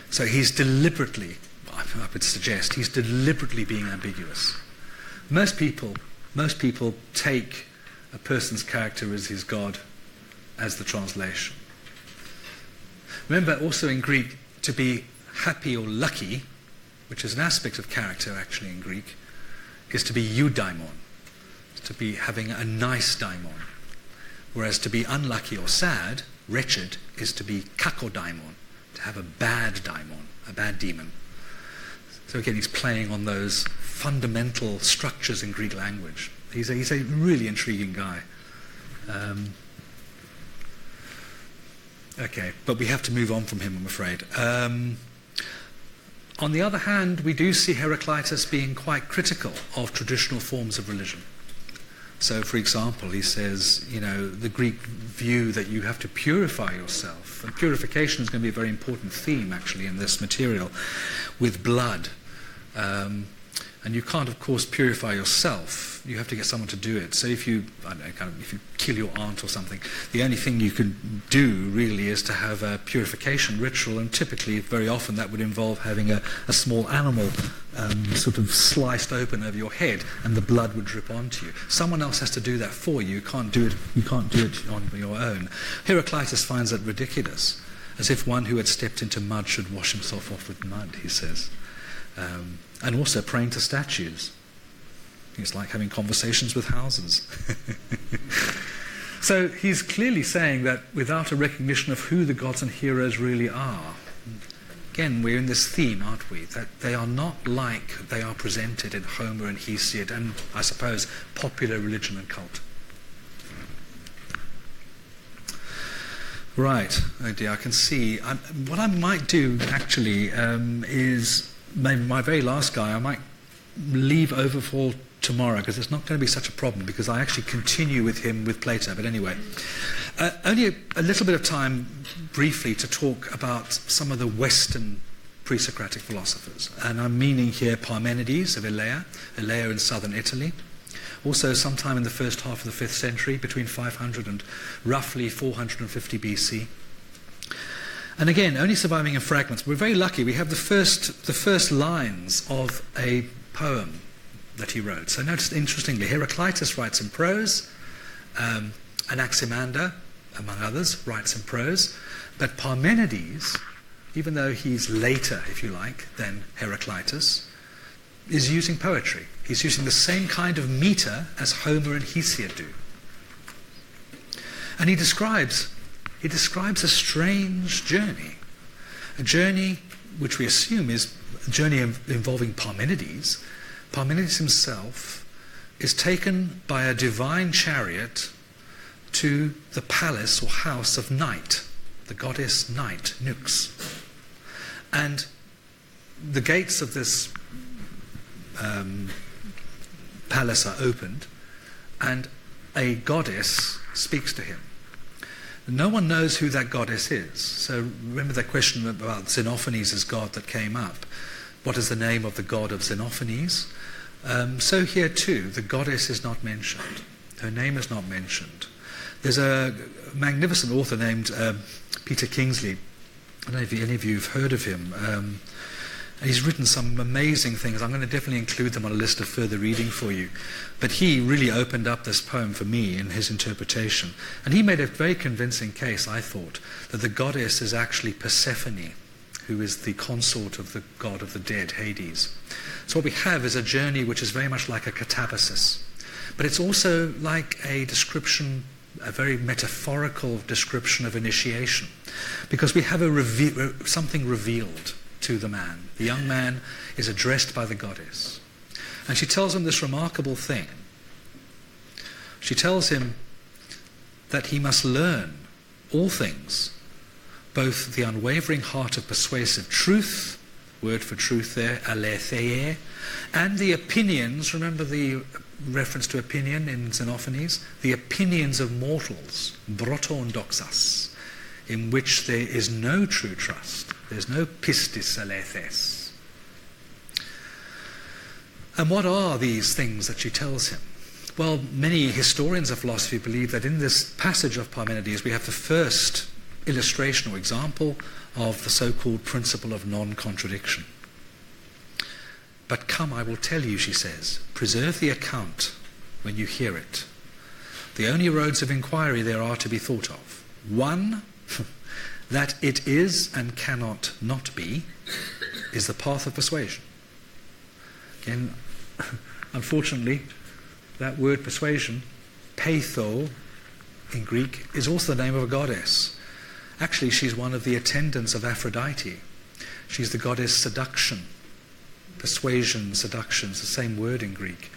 So he's deliberately, I would suggest, he's deliberately being ambiguous. Most people take a person's character as his God as the translation. Remember also in Greek, to be happy or lucky, which is an aspect of character actually in Greek, is to be eudaimon, to be having a nice daimon. Whereas to be unlucky or sad, wretched, is to be kakodaimon, to have a bad daimon, a bad demon. So again, he's playing on those fundamental structures in Greek language. He's a really intriguing guy. Okay, but we have to move on from him, I'm afraid. On the other hand, we do see Heraclitus being quite critical of traditional forms of religion. So, for example, he says, the Greek view that you have to purify yourself, and purification is going to be a very important theme, actually, in this material, with blood. And you can't, of course, purify yourself. You have to get someone to do it. So if you kill your aunt or something, the only thing you can do really is to have a purification ritual, and typically, very often, that would involve having a small animal sort of sliced open over your head, and the blood would drip onto you. Someone else has to do that for you. You can't do it on your own. Heraclitus finds that ridiculous, as if one who had stepped into mud should wash himself off with mud, he says. And also praying to statues. It's like having conversations with houses. So he's clearly saying that without a recognition of who the gods and heroes really are, again, we're in this theme, aren't we? That they are not like they are presented in Homer and Hesiod and, I suppose, popular religion and cult. Right. Oh dear, I can see. What I might do, actually, is my very last guy, I might leave over for tomorrow, because it's not going to be such a problem, because I actually continue with him with Plato. But anyway, only a little bit of time briefly to talk about some of the Western pre-Socratic philosophers. And I'm meaning here Parmenides of Elea in southern Italy. Also sometime in the first half of the 5th century, between 500 and roughly 450 BC. And again, only surviving in fragments. We're very lucky. We have the first lines of a poem that he wrote. So notice, interestingly, Heraclitus writes in prose, Anaximander, among others, writes in prose, but Parmenides, even though he's later, if you like, than Heraclitus, is using poetry. He's using the same kind of meter as Homer and Hesiod do. And he describes a strange journey, a journey which we assume is a journey involving Parmenides. Parmenides himself is taken by a divine chariot to the palace or house of Night, the goddess Night, Nyx. And the gates of this palace are opened, and a goddess speaks to him. No one knows who that goddess is. So remember that question about Xenophanes as God that came up. What is the name of the god of Xenophanes? So here too, the goddess is not mentioned. Her name is not mentioned. There's a magnificent author named Peter Kingsley. I don't know if any of you have heard of him. He's written some amazing things. I'm going to definitely include them on a list of further reading for you. But he really opened up this poem for me in his interpretation. And he made a very convincing case, I thought, that the goddess is actually Persephone, who is the consort of the god of the dead, Hades. So what we have is a journey which is very much like a catabasis. But it's also like a description a very metaphorical description of initiation, because we have something revealed to the man. The young man is addressed by the goddess, and she tells him this remarkable thing. She tells him that he must learn all things, both the unwavering heart of persuasive truth, word for truth there, aletheia, and the opinions, remember the reference to opinion in Xenophanes, the opinions of mortals, broton doxas, in which there is no true trust, there's no pistis alethes. And what are these things that she tells him? Well, many historians of philosophy believe that in this passage of Parmenides we have the first illustration or example of the so-called principle of non-contradiction. But come, I will tell you, she says, preserve the account when you hear it. The only roads of inquiry there are to be thought of. One, that it is and cannot not be, is the path of persuasion. Again, unfortunately, that word persuasion, peitho in Greek, is also the name of a goddess. Actually, she's one of the attendants of Aphrodite. She's the goddess seduction. Persuasion, seduction, it's the same word in Greek.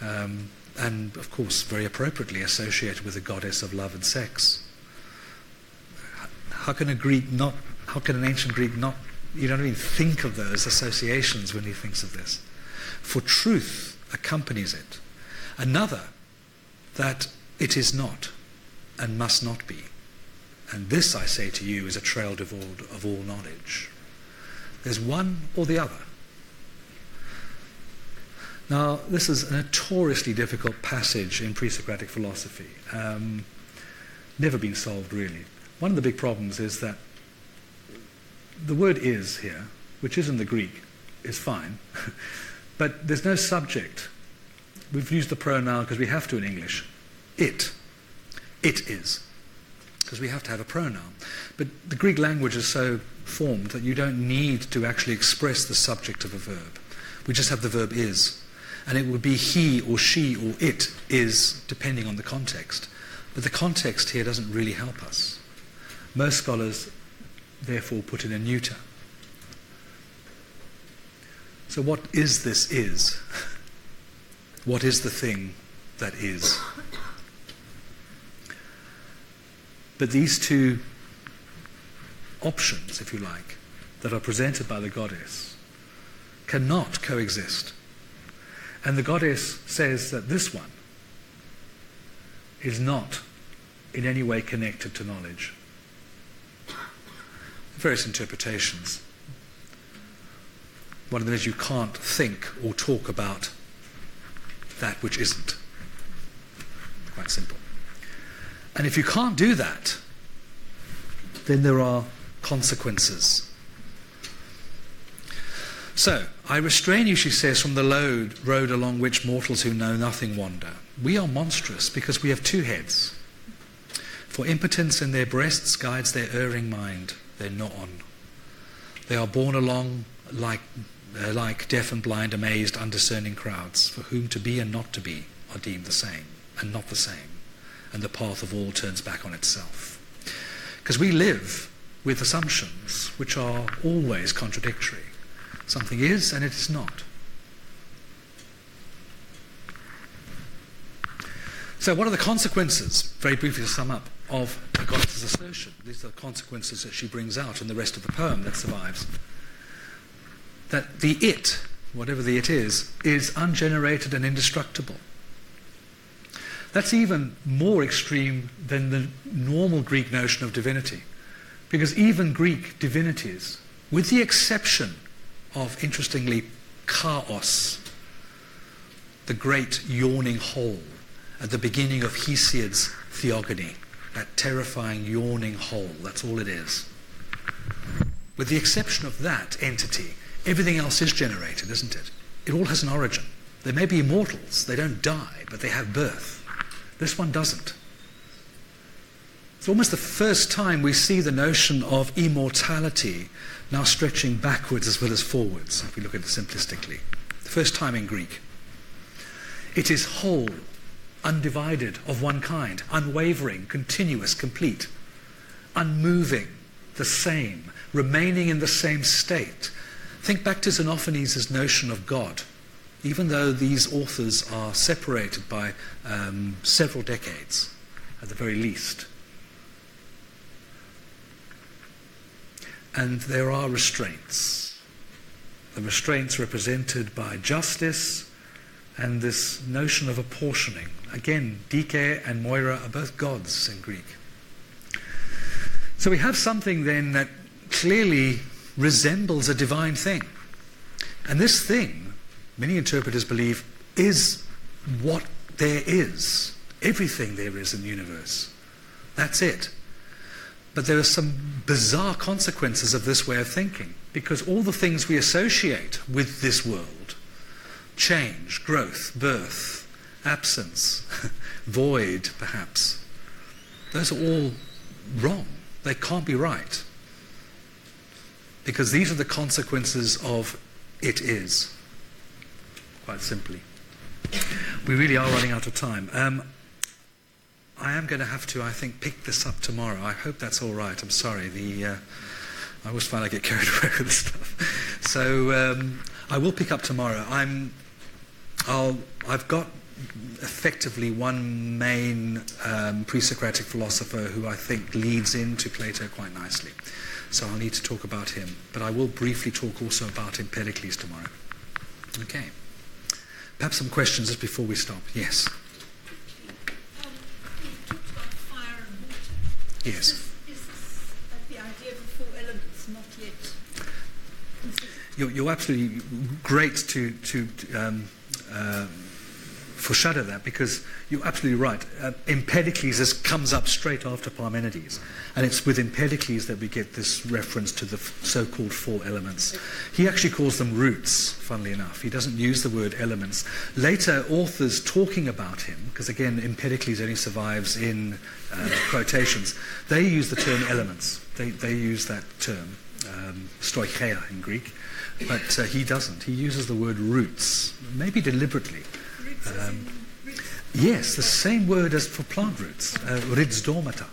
And, of course, very appropriately associated with the goddess of love and sex. How can an ancient Greek not, you don't even think of those associations when he thinks of this? For truth accompanies it. Another, that it is not and must not be. And this, I say to you, is a trail devoid of all knowledge. There's one or the other. Now, this is a notoriously difficult passage in pre-Socratic philosophy. Never been solved, really. One of the big problems is that the word is here, which is in the Greek, is fine, but there's no subject. We've used the pronoun because we have to in English. It. It is. Because we have to have a pronoun. But the Greek language is so formed that you don't need to actually express the subject of a verb. We just have the verb is. And it would be he or she or it is, depending on the context. But the context here doesn't really help us. Most scholars, therefore, put in a neuter. So what is this is? What is the thing that is? But these two options, if you like, that are presented by the goddess cannot coexist. And the goddess says that this one is not in any way connected to knowledge. Various interpretations. One of them is you can't think or talk about that which isn't. Quite simple. And if you can't do that, then there are consequences. So, I restrain you, she says, from the road along which mortals who know nothing wander. We are monstrous because we have two heads. For impotence in their breasts guides their erring mind, their noon. They are borne along like deaf and blind, amazed, undiscerning crowds, for whom to be and not to be are deemed the same, and not the same, and the path of all turns back on itself. Because we live with assumptions which are always contradictory. Something is and it is not. So what are the consequences, very briefly to sum up, of the goddess's assertion? These are the consequences that she brings out in the rest of the poem that survives. That the it, whatever the it is ungenerated and indestructible. That's even more extreme than the normal Greek notion of divinity. Because even Greek divinities, with the exception of, interestingly, chaos, the great yawning hole at the beginning of Hesiod's Theogony, that terrifying yawning hole, that's all it is. With the exception of that entity, everything else is generated, isn't it? It all has an origin. They may be immortals, they don't die, but they have birth. This one doesn't. It's almost the first time we see the notion of immortality now stretching backwards as well as forwards, if we look at it simplistically. The first time in Greek. It is whole. undivided, of one kind, unwavering, continuous, complete, unmoving, the same, remaining in the same state. Think back to Xenophanes' notion of God, even though these authors are separated by several decades, at the very least. And there are restraints. The restraints represented by justice and this notion of apportioning. Again, Dike and Moira are both gods in Greek. So we have something then that clearly resembles a divine thing. And this thing, many interpreters believe, is what there is. Everything there is in the universe. That's it. But there are some bizarre consequences of this way of thinking, because all the things we associate with this world, change, growth, birth, absence, void perhaps, those are all wrong. They can't be right. Because these are the consequences of it is, quite simply. We really are running out of time. I am going to have to, I think, pick this up tomorrow. I hope that's all right. I'm sorry. I always find I get carried away with this stuff. So I will pick up tomorrow. I've got effectively one main pre-Socratic philosopher who I think leads into Plato quite nicely. So I'll need to talk about him. But I will briefly talk also about Empedocles tomorrow. Okay. Perhaps some questions just before we stop. Yes. You talked about fire and water. Yes. Is this the idea of the four elements not yet considered? You're absolutely great to foreshadow that, because you're absolutely right. Empedocles comes up straight after Parmenides, and it's with Empedocles that we get this reference to the so-called four elements. He actually calls them roots, funnily enough. He doesn't use the word elements. Later authors talking about him, because again Empedocles only survives in quotations, they use the term elements. They use that term, stoicheia in Greek, but he doesn't. He uses the word roots, maybe deliberately. Yes, the same word as for plant roots, rhizodomata,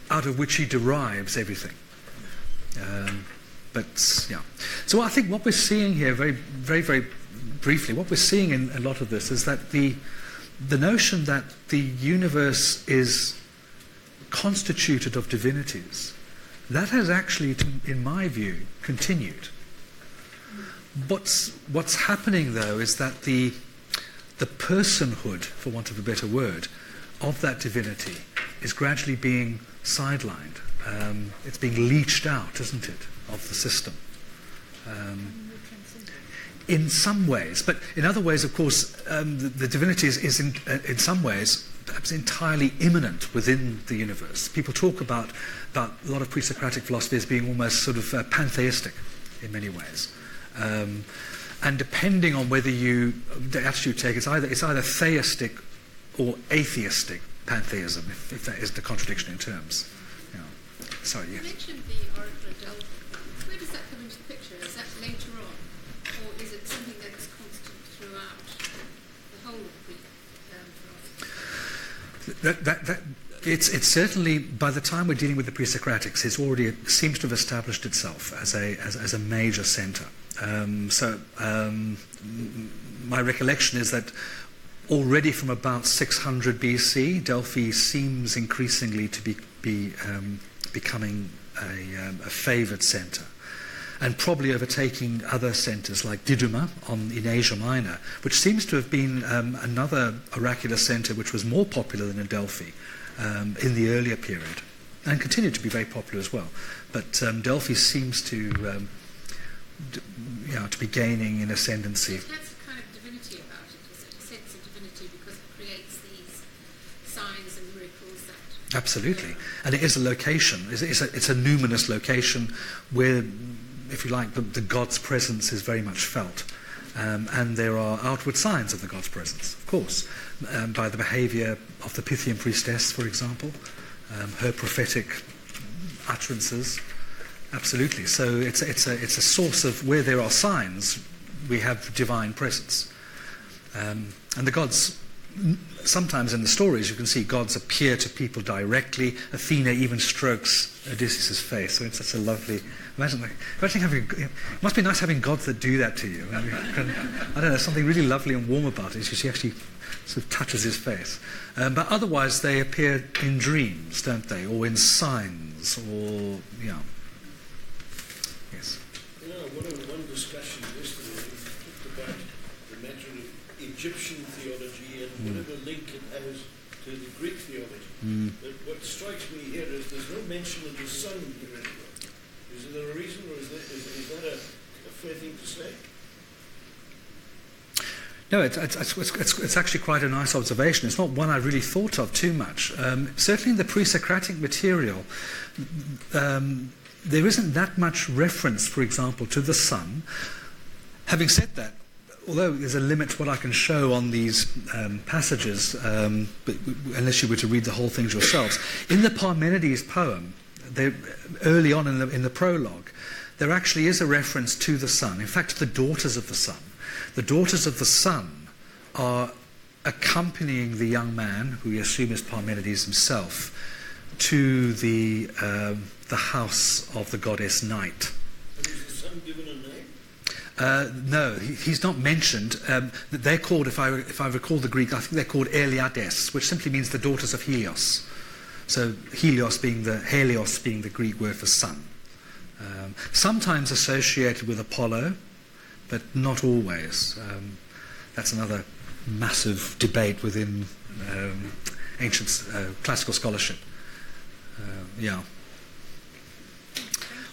out of which he derives everything. So I think what we're seeing here, very, very, very briefly, what we're seeing in a lot of this is that the notion that the universe is constituted of divinities, that has actually, in my view, continued. What's happening, though, is that the personhood, for want of a better word, of that divinity is gradually being sidelined. It's being leached out, isn't it, of the system. In some ways, but in other ways, of course, the divinity is in some ways perhaps entirely immanent within the universe. People talk about a lot of pre-Socratic philosophy as being almost sort of pantheistic in many ways. And depending on whether the attitude you take, it's either theistic or atheistic pantheism, if that is the contradiction in terms. Yeah. Sorry, yes. You mentioned the Oracle of Delphi. Where does that come into the picture? Is that later on, or is it something that's constant throughout the whole of Greek philosophy? It's certainly, by the time we're dealing with the pre-Socratics, it already seems to have established itself as a major centre. My recollection is that already from about 600 BC, Delphi seems increasingly to be becoming a favoured centre, and probably overtaking other centres like Didyma in Asia Minor, which seems to have been another oracular centre which was more popular than in Delphi in the earlier period, and continued to be very popular as well. But Delphi seems to be gaining in ascendancy. It has a kind of divinity about it, a sense of divinity, because it creates these signs and miracles that... Absolutely. And it is a location. It's a numinous location where, if you like, the God's presence is very much felt. And there are outward signs of the God's presence, of course, by the behaviour of the Pythian priestess, for example, her prophetic utterances. Absolutely. So it's a source of where there are signs, we have divine presence. And the gods, sometimes in the stories you can see gods appear to people directly. Athena even strokes Odysseus' face, so it's such a lovely... Imagine having... It must be nice having gods that do that to you. I don't know, there's something really lovely and warm about it. She actually sort of touches his face. But otherwise they appear in dreams, don't they? Or in signs, or... Yeah. Yes. You know, one discussion yesterday talked about the matter of Egyptian theology and whatever link it has to the Greek theology. But what strikes me here is there's no mention of the sun here anywhere. Is there a reason, or is that a fair thing to say? No, it's actually quite a nice observation. It's not one I really thought of too much. Certainly in the pre-Socratic material, there isn't that much reference, for example, to the sun. Having said that, although there's a limit to what I can show on these passages, but unless you were to read the whole things yourselves, in the Parmenides poem, early on in the prologue, there actually is a reference to the sun. In fact, the daughters of the sun. The daughters of the sun are accompanying the young man, who we assume is Parmenides himself, to the house of the goddess Night. And is the sun given a name? No, he's not mentioned. They're called, if I recall the Greek, I think they're called Eliades, which simply means the daughters of Helios. So Helios being the Greek word for sun. Sometimes associated with Apollo, but not always. That's another massive debate within ancient classical scholarship. Yeah.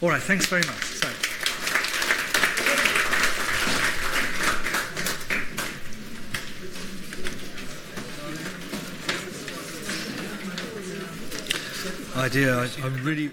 All right, thanks very much. So. I'm really...